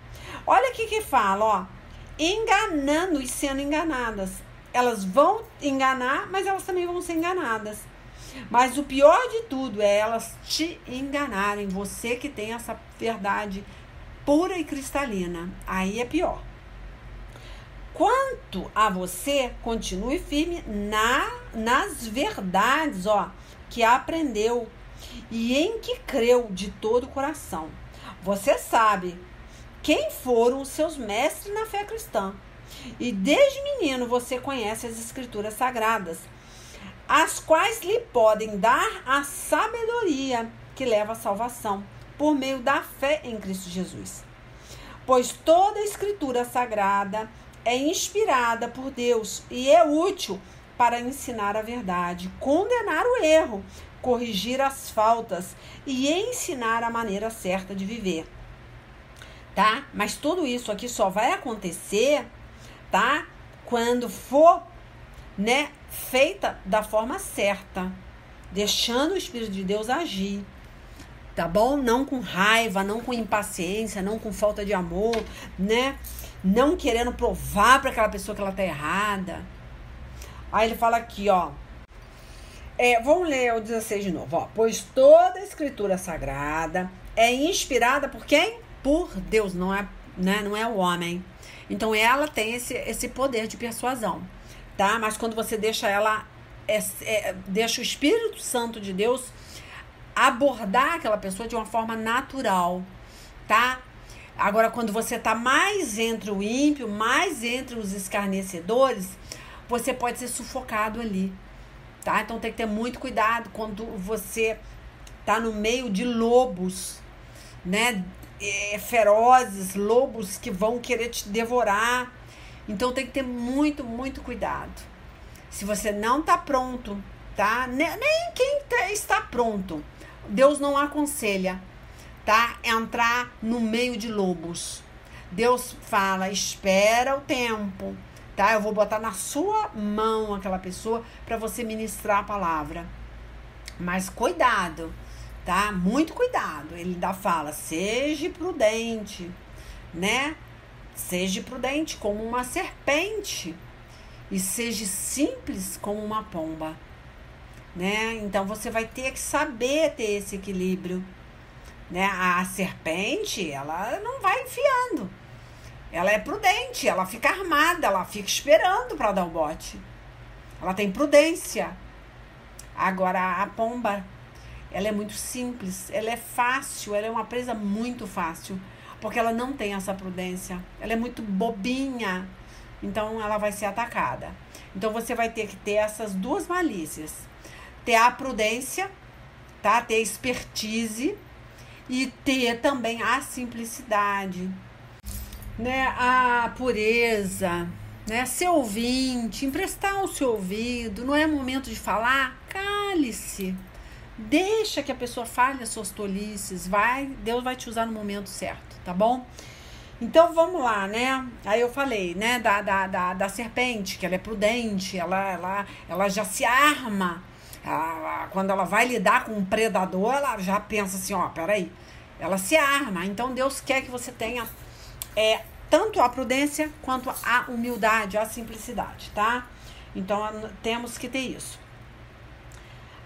[SPEAKER 1] Olha aqui que fala, ó. Enganando e sendo enganadas. Elas vão enganar, mas elas também vão ser enganadas. Mas o pior de tudo é elas te enganarem. Você que tem essa verdade pura e cristalina. Aí é pior. Quanto a você, continue firme nas verdades, ó, que aprendeu e em que creu de todo o coração. Você sabe quem foram os seus mestres na fé cristã. E desde menino você conhece as escrituras sagradas, as quais lhe podem dar a sabedoria que leva à salvação, por meio da fé em Cristo Jesus. Pois toda a escritura sagrada é inspirada por Deus e é útil para ensinar a verdade, condenar o erro, corrigir as faltas e ensinar a maneira certa de viver. Tá? Mas tudo isso aqui só vai acontecer, tá? Quando for, né, feita da forma certa, deixando o Espírito de Deus agir. Tá bom? Não com raiva, não com impaciência, não com falta de amor, né? Não querendo provar para aquela pessoa que ela tá errada. Aí ele fala aqui, ó. Vamos ler o 16 de novo, ó. Pois toda a escritura sagrada é inspirada por quem? Por Deus, não é, né? Não é o homem. Então ela tem esse poder de persuasão, tá? Mas quando você deixa ela, deixa o Espírito Santo de Deus abordar aquela pessoa de uma forma natural, tá? Agora, quando você tá mais entre o ímpio, mais entre os escarnecedores, você pode ser sufocado ali, tá? Então tem que ter muito cuidado quando você tá no meio de lobos, né? Ferozes, lobos que vão querer te devorar. Então tem que ter muito, muito cuidado. Se você não tá pronto, tá? Nem quem está pronto, Deus não aconselha, tá? Entrar no meio de lobos. Deus fala, espera o tempo, tá? Eu vou botar na sua mão aquela pessoa para você ministrar a palavra. Mas cuidado, tá? Muito cuidado. Ele ainda fala, seja prudente, né? Seja prudente como uma serpente e seja simples como uma pomba, né? Então você vai ter que saber ter esse equilíbrio, né? A serpente, ela não vai enfiando. Ela é prudente, ela fica armada, ela fica esperando para dar o bote. Ela tem prudência. Agora a pomba, ela é muito simples, ela é fácil, ela é uma presa muito fácil, porque ela não tem essa prudência. Ela é muito bobinha, então ela vai ser atacada. Então você vai ter que ter essas duas malícias. Ter a prudência, tá? Ter expertise e ter também a simplicidade, né? A pureza, né? Ser ouvinte, emprestar o seu ouvido. Não é momento de falar? Cale-se, Deixa que a pessoa fale as suas tolices, Deus vai te usar no momento certo, tá bom? Então vamos lá, né? Aí eu falei, né, da serpente, que ela é prudente, ela já se arma. Quando ela vai lidar com um predador, ela já pensa assim, ó, peraí. Ela se arma. Então Deus quer que você tenha tanto a prudência quanto a humildade, a simplicidade, tá? Então temos que ter isso.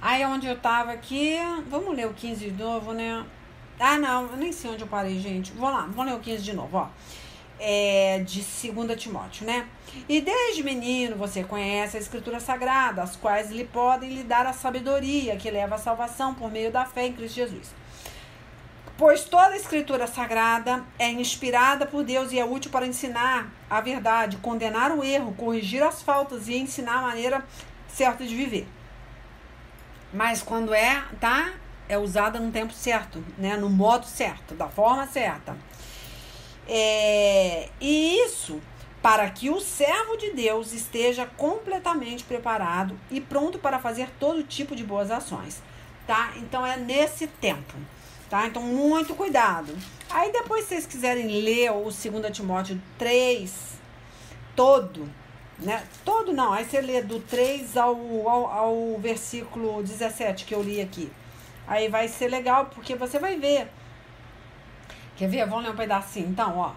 [SPEAKER 1] Aí onde eu tava aqui, vamos ler o 15 de novo, né? Ah, não, eu nem sei onde eu parei, gente. Vamos ler o 15 de novo, ó. De 2 Timóteo, né? E desde menino você conhece a Escritura Sagrada, as quais lhe podem lhe dar a sabedoria que leva à salvação por meio da fé em Cristo Jesus. Pois toda a Escritura Sagrada é inspirada por Deus e é útil para ensinar a verdade, condenar o erro, corrigir as faltas e ensinar a maneira certa de viver. Mas quando é usada no tempo certo, né? No modo certo, da forma certa. E isso para que o servo de Deus esteja completamente preparado e pronto para fazer todo tipo de boas ações, tá? Então é nesse tempo, tá? Então muito cuidado. Aí depois, se vocês quiserem ler o 2 Timóteo 3 todo, né? Todo não, aí você lê do 3 ao versículo 17 que eu li aqui. Aí vai ser legal, porque você vai ver. Quer ver? Vamos ler um pedacinho, então, ó.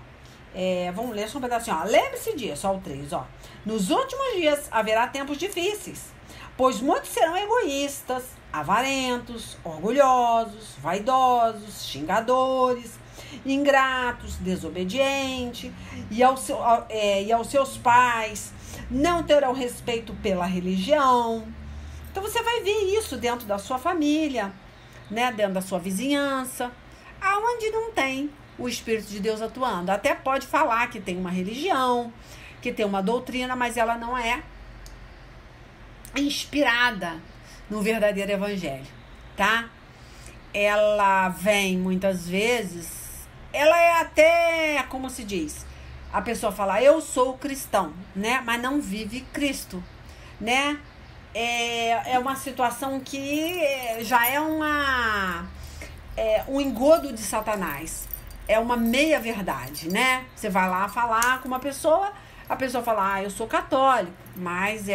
[SPEAKER 1] Vamos ler só um pedacinho, ó. Lembre-se disso, ó, o 3, ó. Nos últimos dias haverá tempos difíceis, pois muitos serão egoístas, avarentos, orgulhosos, vaidosos, xingadores, ingratos, desobedientes, e aos seus pais não terão respeito pela religião. Então você vai ver isso dentro da sua família, né, dentro da sua vizinhança, aonde não tem o Espírito de Deus atuando. Até pode falar que tem uma religião, que tem uma doutrina, mas ela não é inspirada no verdadeiro evangelho, tá? Ela vem muitas vezes, ela é até, como se diz, a pessoa fala, eu sou cristão, né? Mas não vive Cristo, né? É uma situação que já é um engodo de Satanás. É uma meia-verdade, né? Você vai lá falar com uma pessoa, a pessoa fala, eu sou católico, mas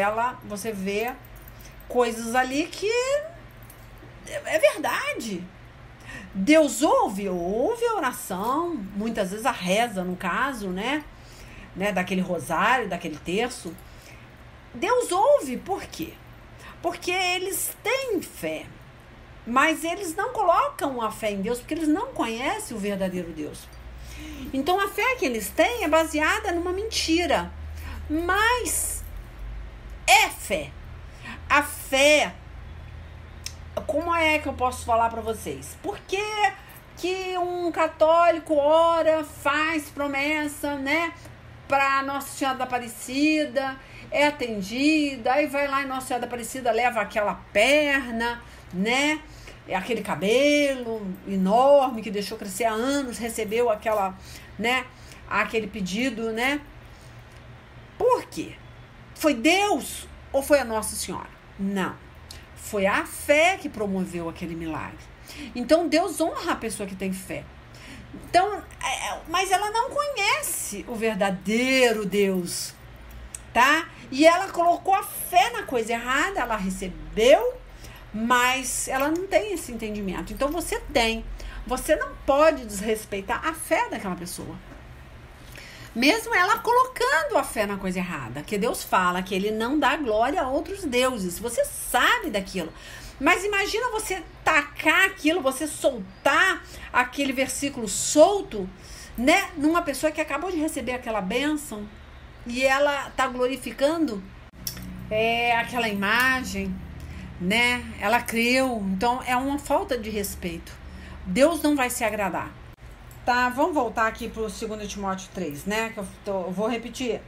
[SPEAKER 1] você vê coisas ali que é verdade. Deus ouve a oração, muitas vezes a reza, no caso, né? Daquele rosário, daquele terço. Deus ouve, por quê? Porque eles têm fé, mas eles não colocam a fé em Deus, porque eles não conhecem o verdadeiro Deus. Então a fé que eles têm é baseada numa mentira, mas é fé. A fé, como é que eu posso falar para vocês? Por que um católico ora, faz promessa, né, para Nossa Senhora da Aparecida, é atendida, aí vai lá e Nossa Senhora da Aparecida leva aquela perna, né, aquele cabelo enorme que deixou crescer há anos, recebeu aquele pedido, né? Por quê? Foi Deus ou foi a Nossa Senhora? Não. Foi a fé que promoveu aquele milagre. Então Deus honra a pessoa que tem fé. Então, mas ela não conhece o verdadeiro Deus, tá? E ela colocou a fé na coisa errada, ela recebeu, mas ela não tem esse entendimento. Então você não pode desrespeitar a fé daquela pessoa, mesmo ela colocando a fé na coisa errada, que Deus fala que ele não dá glória a outros deuses. Você sabe daquilo, mas imagina você tacar aquilo, você soltar aquele versículo solto, né, numa pessoa que acabou de receber aquela bênção e ela tá glorificando aquela imagem, né? Ela creu, então é uma falta de respeito. Deus não vai se agradar. Tá, vamos voltar aqui pro 2 Timóteo 3, né? Que eu vou repetir.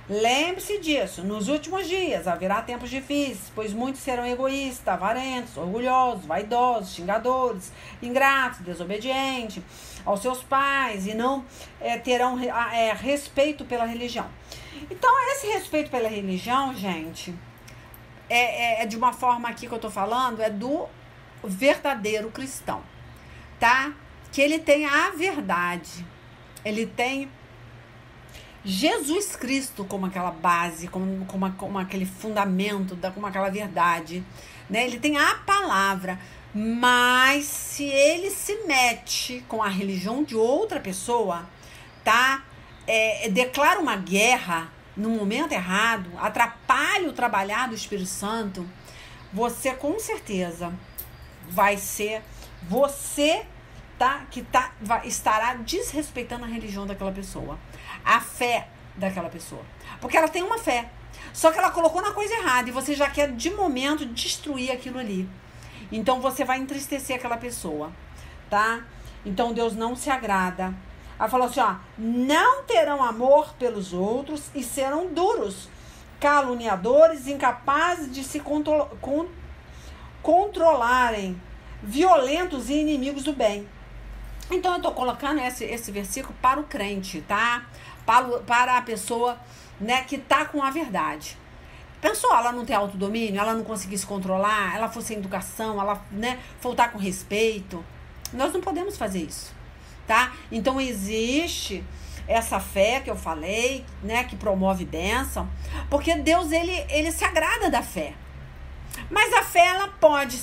[SPEAKER 1] Lembre-se disso, nos últimos dias haverá tempos difíceis, pois muitos serão egoístas, avarentos, orgulhosos, vaidosos, xingadores, ingratos, desobedientes aos seus pais e não terão respeito pela religião. Então, esse respeito pela religião, gente, de uma forma aqui que eu tô falando, é do verdadeiro cristão, tá? Que ele tem a verdade, ele tem Jesus Cristo como aquela base, como aquele fundamento, como aquela verdade, né? Ele tem a palavra, mas se ele se mete com a religião de outra pessoa, tá? Declara uma guerra no momento errado, atrapalha o trabalhar do Espírito Santo, você com certeza vai ser estará desrespeitando a religião daquela pessoa, a fé daquela pessoa, porque ela tem uma fé, só que ela colocou na coisa errada e você já quer de momento destruir aquilo ali. Então você vai entristecer aquela pessoa, tá? Então Deus não se agrada. Ela falou assim, ó, não terão amor pelos outros e serão duros, caluniadores, incapazes de se controlarem, violentos e inimigos do bem. Então eu tô colocando esse versículo para o crente, tá? Para a pessoa, né, que tá com a verdade. Pensou, ela não tem autodomínio, ela não conseguir se controlar, ela for sem educação, ela, né, faltar com respeito. Nós não podemos fazer isso, tá? Então existe essa fé que eu falei, né, que promove bênção, porque Deus, ele se agrada da fé. Mas a fé, ela pode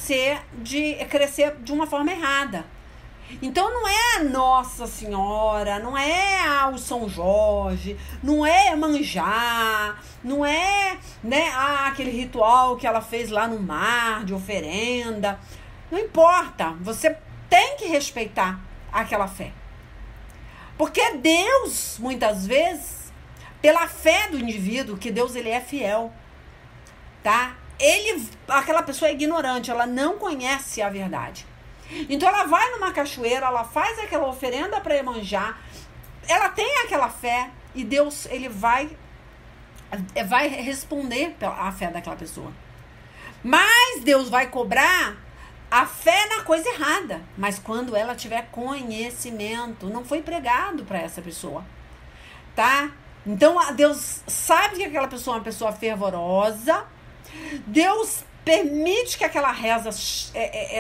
[SPEAKER 1] crescer de uma forma errada. Então não é a Nossa Senhora, não é o São Jorge, não é Manjá, não é, né, aquele ritual que ela fez lá no mar de oferenda. Não importa, você tem que respeitar aquela fé. Porque Deus, muitas vezes, pela fé do indivíduo, que Deus, ele é fiel, tá? Aquela pessoa é ignorante, ela não conhece a verdade. Então ela vai numa cachoeira, ela faz aquela oferenda para Iemanjá, ela tem aquela fé e Deus, ele vai responder a fé daquela pessoa. Mas Deus vai cobrar a fé na coisa errada, mas quando ela tiver conhecimento, não foi pregado para essa pessoa, tá? Então Deus sabe que aquela pessoa é uma pessoa fervorosa, Deus permite que aquela reza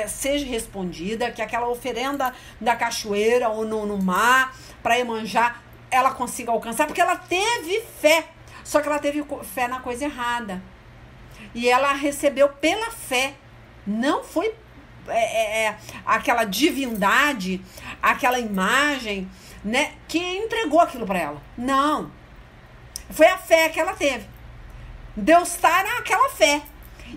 [SPEAKER 1] seja respondida, que aquela oferenda da cachoeira ou no mar, para Iemanjá, ela consiga alcançar, porque ela teve fé, só que ela teve fé na coisa errada. E ela recebeu pela fé, não foi aquela divindade, aquela imagem, né, que entregou aquilo para ela. Não, foi a fé que ela teve. Deus está naquela fé.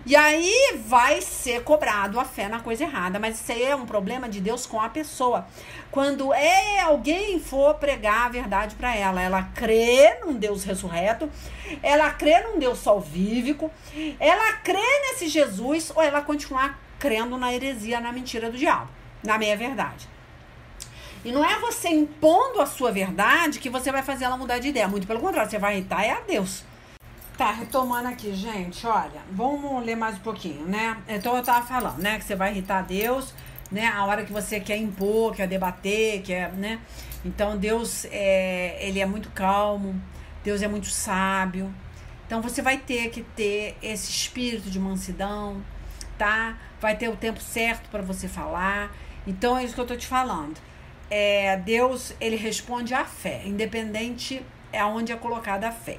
[SPEAKER 1] E aí vai ser cobrado a fé na coisa errada. Mas isso aí é um problema de Deus com a pessoa. Quando alguém for pregar a verdade para ela, ela crê num Deus ressurreto, ela crê num Deus salvífico, ela crê nesse Jesus, ou ela continuar crendo na heresia, na mentira do diabo, na meia-verdade. E não é você impondo a sua verdade que você vai fazer ela mudar de ideia. Muito pelo contrário, você vai irritar a Deus. Tá, retomando aqui, gente, olha, vamos ler mais um pouquinho, né? Então eu tava falando, né, que você vai irritar a Deus, né, a hora que você quer impor, quer debater, né? Então Deus, ele é muito calmo, Deus é muito sábio. Então você vai ter que ter esse espírito de mansidão, tá? Vai ter o tempo certo para você falar. Então é isso que eu tô te falando. Deus, ele responde à fé, independente aonde é colocada a fé.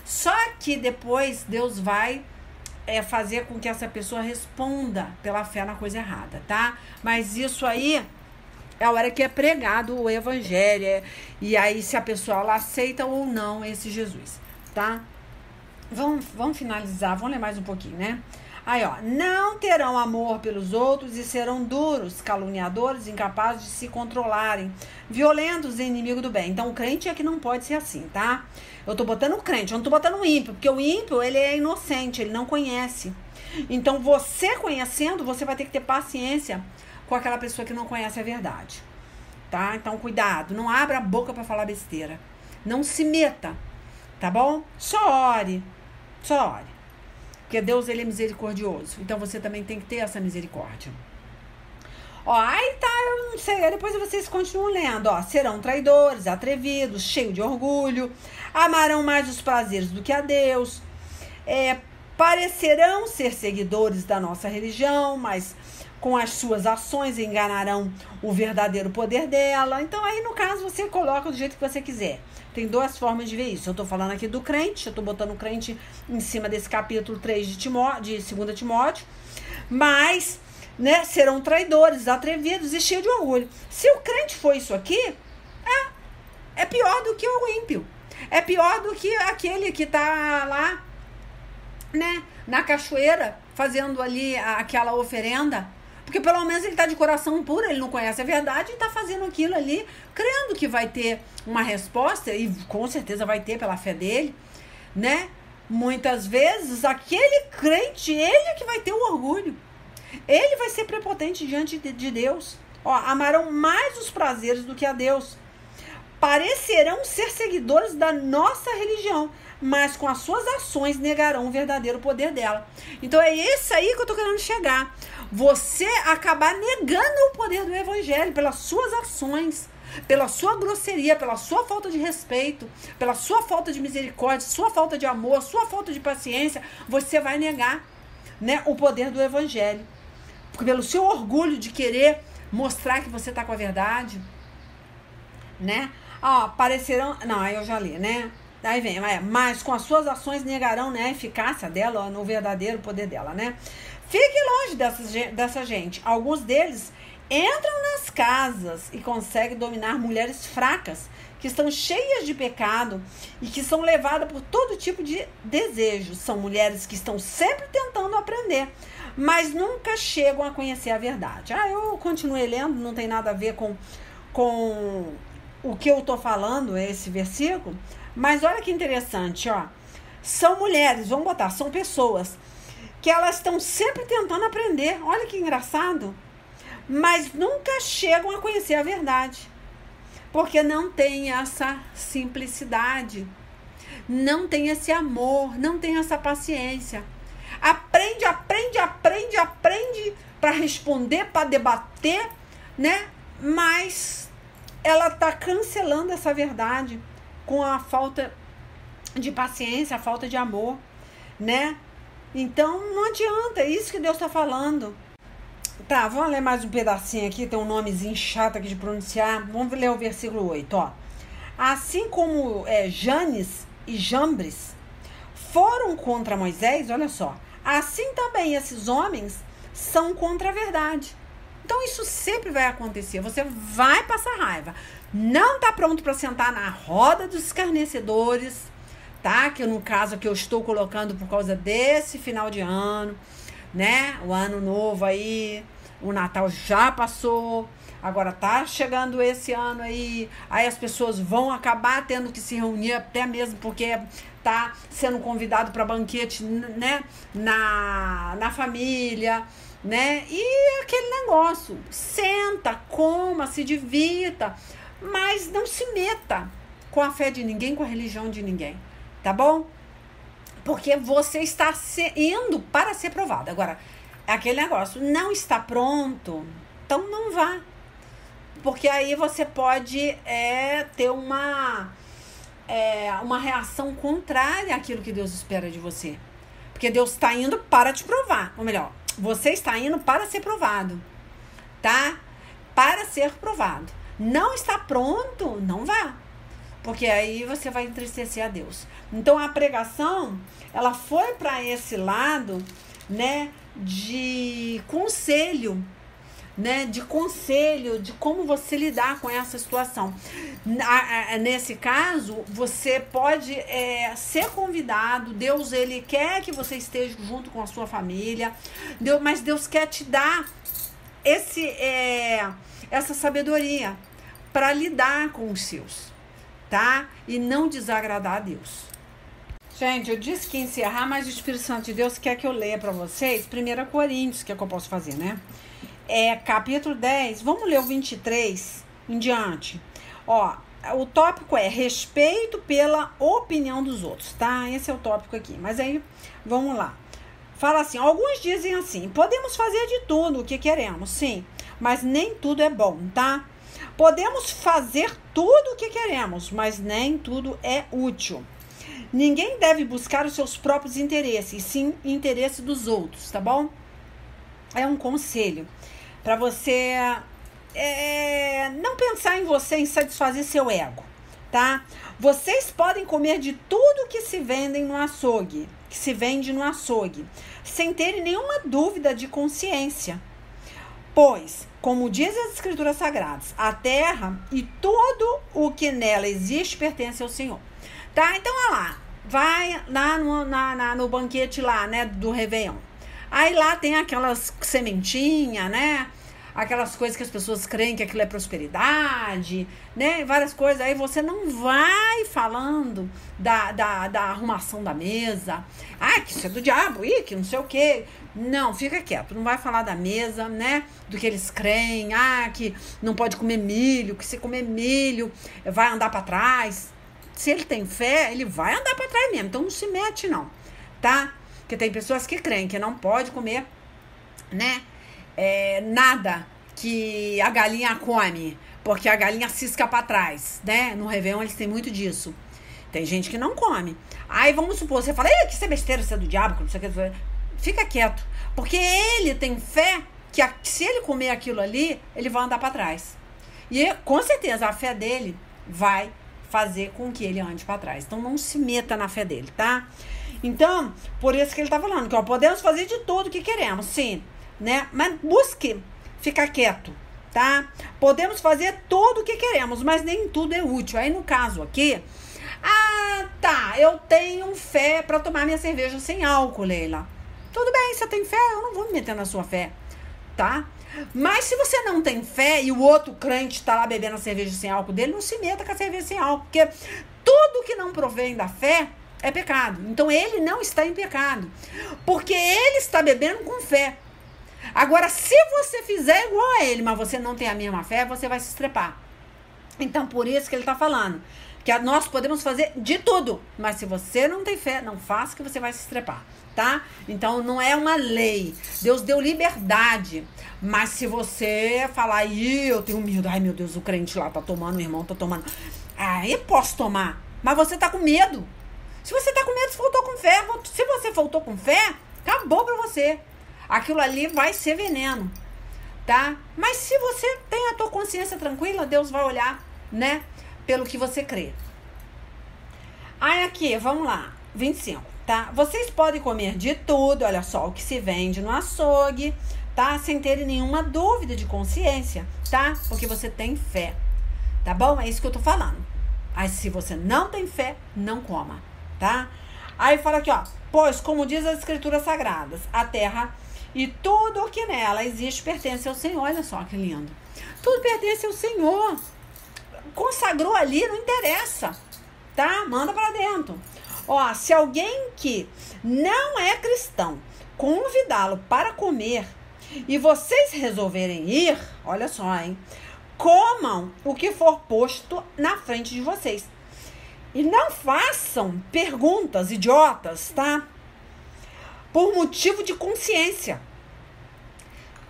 [SPEAKER 1] Só que depois Deus vai fazer com que essa pessoa responda pela fé na coisa errada, tá? Mas isso aí é a hora que é pregado o evangelho. E aí se a pessoa ela aceita ou não esse Jesus, tá? Vamos finalizar, vamos ler mais um pouquinho, né? Aí, ó, não terão amor pelos outros e serão duros, caluniadores, incapazes de se controlarem, violentos e inimigos do bem. Então, o crente é que não pode ser assim, tá? Eu tô botando o crente, eu não tô botando o ímpio, porque o ímpio, ele é inocente, ele não conhece. Então, você conhecendo, você vai ter que ter paciência com aquela pessoa que não conhece a verdade, tá? Então, cuidado, não abra a boca pra falar besteira. Não se meta, tá bom? Só ore. Porque Deus, ele é misericordioso. Então você também tem que ter essa misericórdia. Ó, aí tá, eu não sei. Aí depois vocês continuam lendo. Ó, serão traidores, atrevidos, cheios de orgulho. Amarão mais os prazeres do que a Deus. Parecerão ser seguidores da nossa religião, mas com as suas ações enganarão o verdadeiro poder dela. Então aí no caso você coloca do jeito que você quiser. Tem duas formas de ver isso. Eu estou falando aqui do crente, eu estou botando o crente em cima desse capítulo 3 de 2 Timóteo. Mas, né, serão traidores, atrevidos e cheios de orgulho. Se o crente for isso aqui, é pior do que o ímpio. É pior do que aquele que está lá, né, na cachoeira, fazendo ali aquela oferenda. Porque pelo menos ele está de coração puro, ele não conhece a verdade e está fazendo aquilo ali, crendo que vai ter uma resposta, e com certeza vai ter pela fé dele, né? Muitas vezes aquele crente, ele que vai ter o orgulho. Ele vai ser prepotente diante de Deus. Ó, amarão mais os prazeres do que a Deus. Parecerão ser seguidores da nossa religião, mas com as suas ações negarão o verdadeiro poder dela. Então é esse aí que eu tô querendo chegar. Você acabar negando o poder do evangelho pelas suas ações, pela sua grosseria, pela sua falta de respeito, pela sua falta de misericórdia, sua falta de amor, sua falta de paciência, você vai negar, né, o poder do evangelho. Porque pelo seu orgulho de querer mostrar que você tá com a verdade, né? Parecerão... Não, aí eu já li, né? Aí vem, mas com as suas ações negarão, né, a eficácia dela, no verdadeiro poder dela, né? Fique longe dessa gente. Alguns deles entram nas casas e conseguem dominar mulheres fracas, que estão cheias de pecado e que são levadas por todo tipo de desejo. São mulheres que estão sempre tentando aprender, mas nunca chegam a conhecer a verdade. Eu continuei lendo, não tem nada a ver com o que eu tô falando, esse versículo, mas olha que interessante, ó. São mulheres, vamos botar, são pessoas que elas estão sempre tentando aprender, olha que engraçado, mas nunca chegam a conhecer a verdade, porque não tem essa simplicidade, não tem esse amor, não tem essa paciência. Aprende para responder, para debater, né? Mas ela está cancelando essa verdade com a falta de paciência, a falta de amor, né? Então não adianta, é isso que Deus está falando. Tá, vamos ler mais um pedacinho aqui, tem um nomezinho chato aqui de pronunciar. Vamos ler o versículo 8, ó. Assim como Janes e Jambres foram contra Moisés, olha só, assim também esses homens são contra a verdade. Então isso sempre vai acontecer, você vai passar raiva. Não tá pronto para sentar na roda dos escarnecedores, tá? Que no caso que eu estou colocando por causa desse final de ano, né? O ano novo aí, o Natal já passou, agora tá chegando esse ano aí as pessoas vão acabar tendo que se reunir, até mesmo porque tá sendo convidado para banquete, né? Na família, né? E aquele negócio, senta, coma, se divirta, mas não se meta com a fé de ninguém, com a religião de ninguém, tá bom? Porque você está indo para ser provado. Agora, aquele negócio, não está pronto, então não vá. Porque aí você pode ter uma reação contrária àquilo que Deus espera de você. Porque Deus está indo para te provar. Ou melhor, você está indo para ser provado, tá? Para ser provado. Não está pronto, não vá. Porque aí você vai entristecer a Deus. Então a pregação, ela foi para esse lado, né, de conselho, né, de como você lidar com essa situação. Nesse caso, você pode ser convidado. Deus, ele quer que você esteja junto com a sua família, mas Deus quer te dar essa sabedoria para lidar com os seus, tá? E não desagradar a Deus. Gente, eu disse que ia encerrar, mas o Espírito Santo de Deus quer que eu leia para vocês 1 Coríntios, que é o que eu posso fazer, né? Capítulo 10, vamos ler o 23 em diante. Ó, o tópico é respeito pela opinião dos outros, tá? Esse é o tópico aqui. Mas aí, vamos lá. Fala assim, alguns dizem assim, podemos fazer de tudo o que queremos, sim, mas nem tudo é bom, tá? Podemos fazer tudo o que queremos, mas nem tudo é útil. Ninguém deve buscar os seus próprios interesses, e sim interesse dos outros, tá bom? É um conselho para você não pensar em você, em satisfazer seu ego, tá? Vocês podem comer de tudo que se vende no açougue, sem terem nenhuma dúvida de consciência. Pois, como diz as Escrituras Sagradas, a terra e tudo o que nela existe pertence ao Senhor. Tá? Então, olha lá. Vai lá no banquete lá, né, do Réveillon. Aí lá tem aquelas sementinhas, né? Aquelas coisas que as pessoas creem que aquilo é prosperidade, né? Várias coisas. Aí você não vai falando da arrumação da mesa. Ah, que isso é do diabo, que não sei o quê. Não, fica quieto. Não vai falar da mesa, né? Do que eles creem. Ah, que não pode comer milho, que se comer milho vai andar para trás. Se ele tem fé, ele vai andar para trás mesmo. Então não se mete, não, tá? Porque tem pessoas que creem que não pode comer, né? Nada que a galinha come, porque a galinha cisca para trás, né? No Réveillon eles têm muito disso. Tem gente que não come. Aí vamos supor, você fala, que isso é besteira, isso é do diabo, que não sei o que. Fica quieto, porque ele tem fé que se ele comer aquilo ali, ele vai andar para trás. E com certeza a fé dele vai fazer com que ele ande para trás. Então não se meta na fé dele, tá? Então, por isso que ele tá falando que podemos fazer de tudo o que queremos, sim, né? Mas busque ficar quieto, tá? Podemos fazer tudo o que queremos, mas nem tudo é útil. Aí no caso aqui, eu tenho fé para tomar minha cerveja sem álcool, Leila. Tudo bem, você tem fé, eu não vou me meter na sua fé, tá? Mas se você não tem fé e o outro crente tá lá bebendo a cerveja sem álcool dele, não se meta com a cerveja sem álcool, porque tudo que não provém da fé é pecado. Então ele não está em pecado, porque ele está bebendo com fé. Agora, se você fizer igual a ele, mas você não tem a mesma fé, você vai se estrepar. Então, por isso que ele está falando que nós podemos fazer de tudo, mas se você não tem fé, não faça, que você vai se estrepar, tá? Então, não é uma lei. Deus deu liberdade, mas se você falar, eu tenho medo, ai meu Deus, o crente lá tá tomando, o irmão tá tomando, aí posso tomar, mas você tá com medo. Se você tá com medo, você faltou com fé. Se você faltou com fé, acabou pra você. Aquilo ali vai ser veneno, tá? Mas se você tem a tua consciência tranquila, Deus vai olhar, né, pelo que você crê. Aí aqui, vamos lá, 25, tá? Vocês podem comer de tudo, olha só, o que se vende no açougue, tá? Sem terem nenhuma dúvida de consciência, tá? Porque você tem fé, tá bom? É isso que eu tô falando. Aí se você não tem fé, não coma, tá? Aí fala aqui, ó, pois como diz as Escrituras Sagradas, a terra e tudo o que nela existe pertence ao Senhor. Olha só que lindo. Tudo pertence ao Senhor. Consagrou ali, não interessa, tá? Manda pra dentro. Ó, se alguém que não é cristão convidá-lo para comer e vocês resolverem ir, olha só, hein? Comam o que for posto na frente de vocês. E não façam perguntas idiotas, tá? Por motivo de consciência.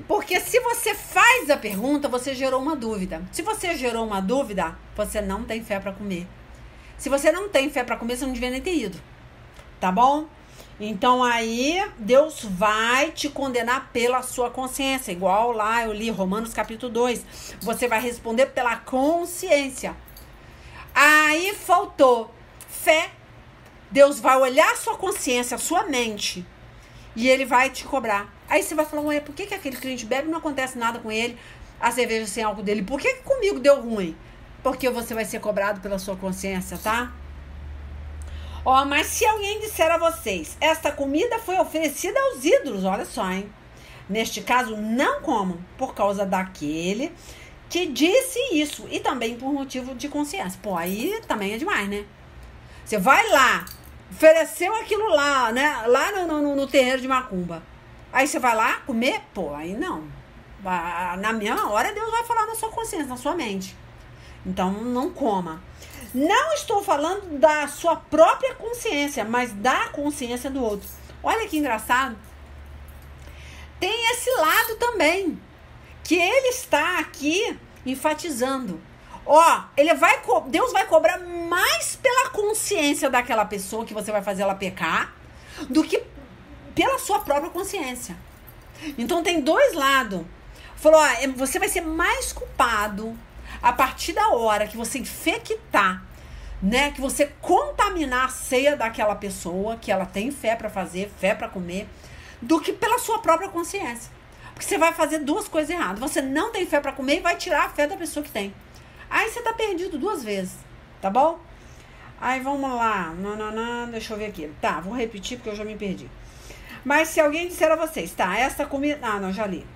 [SPEAKER 1] Porque se você faz a pergunta, você gerou uma dúvida. Se você gerou uma dúvida, você não tem fé para comer. Se você não tem fé para comer, você não devia nem ter ido. Tá bom? Então aí, Deus vai te condenar pela sua consciência. Igual lá eu li Romanos capítulo 2. Você vai responder pela consciência. Aí faltou fé. Deus vai olhar a sua consciência, a sua mente, e ele vai te cobrar. Aí você vai falar, ué, por que aquele cliente bebe e não acontece nada com ele, a cerveja sem álcool dele? Por que comigo deu ruim? Porque você vai ser cobrado pela sua consciência, tá? Ó, mas se alguém disser a vocês, esta comida foi oferecida aos ídolos, olha só, hein? Neste caso, não comam, por causa daquele que disse isso, e também por motivo de consciência. Pô, aí também é demais, né? Você vai lá, ofereceu aquilo lá, né? Lá no terreiro de macumba. Aí você vai lá comer? Pô, aí não. Na mesma hora, Deus vai falar na sua consciência, na sua mente. Então, não coma. Não estou falando da sua própria consciência, mas da consciência do outro. Olha que engraçado. Tem esse lado também, que ele está aqui enfatizando. Ó, Deus vai cobrar mais pela consciência daquela pessoa que você vai fazer ela pecar do que pela sua própria consciência. Então tem dois lados. Falou, ó, você vai ser mais culpado a partir da hora que você infectar, né, que você contaminar a ceia daquela pessoa, que ela tem fé para fazer, fé para comer, do que pela sua própria consciência. Porque você vai fazer duas coisas erradas. Você não tem fé para comer e vai tirar a fé da pessoa que tem. Aí você tá perdido duas vezes, tá bom? Aí vamos lá. Não, deixa eu ver aqui. Tá, vou repetir porque eu já me perdi. Mas se alguém disser a vocês, tá, essa comida... Ah, não, já li.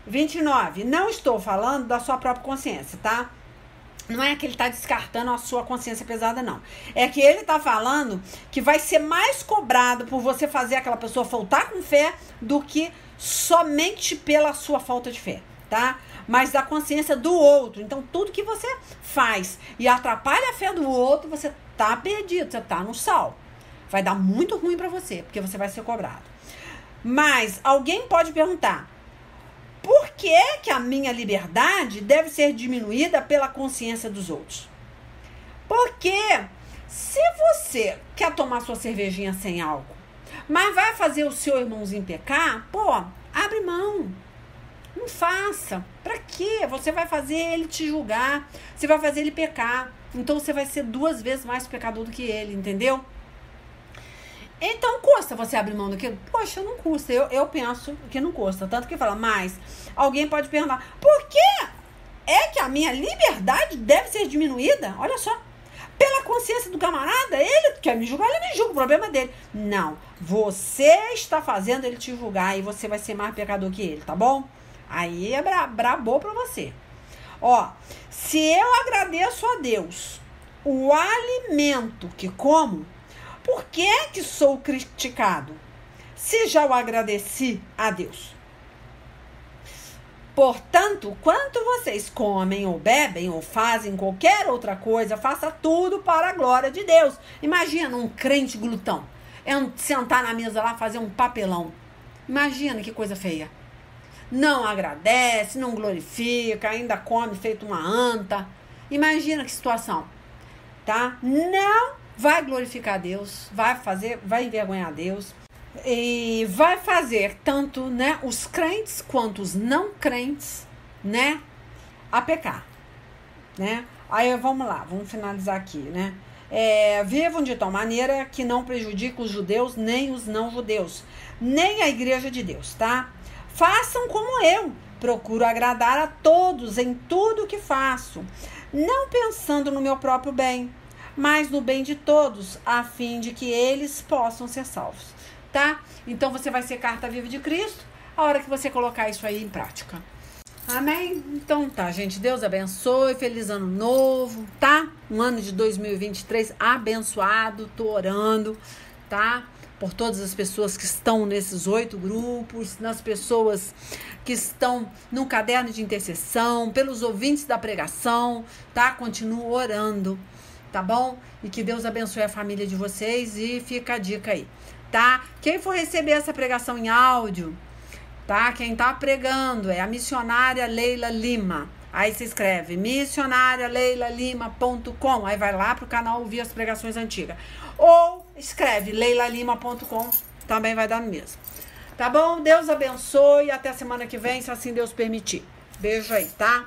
[SPEAKER 1] 29. Não estou falando da sua própria consciência, tá? Não é que ele tá descartando a sua consciência pesada, não. É que ele tá falando que vai ser mais cobrado por você fazer aquela pessoa faltar com fé do que somente pela sua falta de fé, tá? Mas da consciência do outro. Então, tudo que você faz e atrapalha a fé do outro, você tá perdido, você tá no sal. Vai dar muito ruim pra você, porque você vai ser cobrado. Mas alguém pode perguntar: por que a minha liberdade deve ser diminuída pela consciência dos outros? Porque se você quer tomar sua cervejinha sem álcool, mas vai fazer o seu irmãozinho pecar, pô, abre mão. Não faça. Pra quê? Você vai fazer ele te julgar, você vai fazer ele pecar. Então você vai ser 2 vezes mais pecador do que ele, entendeu? Então, custa você abrir mão daquilo? Poxa, não custa. Eu penso que não custa. Tanto que fala, mas alguém pode perguntar, por que é que a minha liberdade deve ser diminuída? Olha só. Pela consciência do camarada, ele quer me julgar, ele me julga, o problema é dele. Não, você está fazendo ele te julgar e você vai ser mais pecador que ele, tá bom? Aí é brabo pra você. Ó, se eu agradeço a Deus o alimento que como, por que é que sou criticado? Se já o agradeci a Deus. Portanto, quanto vocês comem ou bebem ou fazem qualquer outra coisa, faça tudo para a glória de Deus. Imagina um crente glutão. Sentar na mesa lá, fazer um papelão. Imagina que coisa feia. Não agradece, não glorifica, ainda come feito uma anta. Imagina que situação, tá? Não vai glorificar a Deus, vai envergonhar a Deus e vai fazer tanto, né, os crentes quanto os não crentes, né, a pecar, né? Aí vamos lá, vamos finalizar aqui, né? Vivam de tal maneira que não prejudique os judeus, nem os não judeus, nem a igreja de Deus, tá? Façam como eu, procuro agradar a todos em tudo que faço, não pensando no meu próprio bem, mas no bem de todos, a fim de que eles possam ser salvos, tá? Então você vai ser carta viva de Cristo a hora que você colocar isso aí em prática. Amém? Então tá, gente. Deus abençoe. Feliz ano novo, tá? Um ano de 2023 abençoado. Tô orando, tá? Por todas as pessoas que estão nesses 8 grupos, nas pessoas que estão no caderno de intercessão, pelos ouvintes da pregação, tá? Continuo orando, tá bom? E que Deus abençoe a família de vocês e fica a dica aí, tá? Quem for receber essa pregação em áudio, tá? Quem tá pregando é a missionária Leila Lima. Aí você escreve missionarialeilalima.com. Aí vai lá pro canal ouvir as pregações antigas. Ou escreve leilalima.com, também vai dar no mesmo. Tá bom? Deus abençoe. Até semana que vem, se assim Deus permitir. Beijo aí, tá?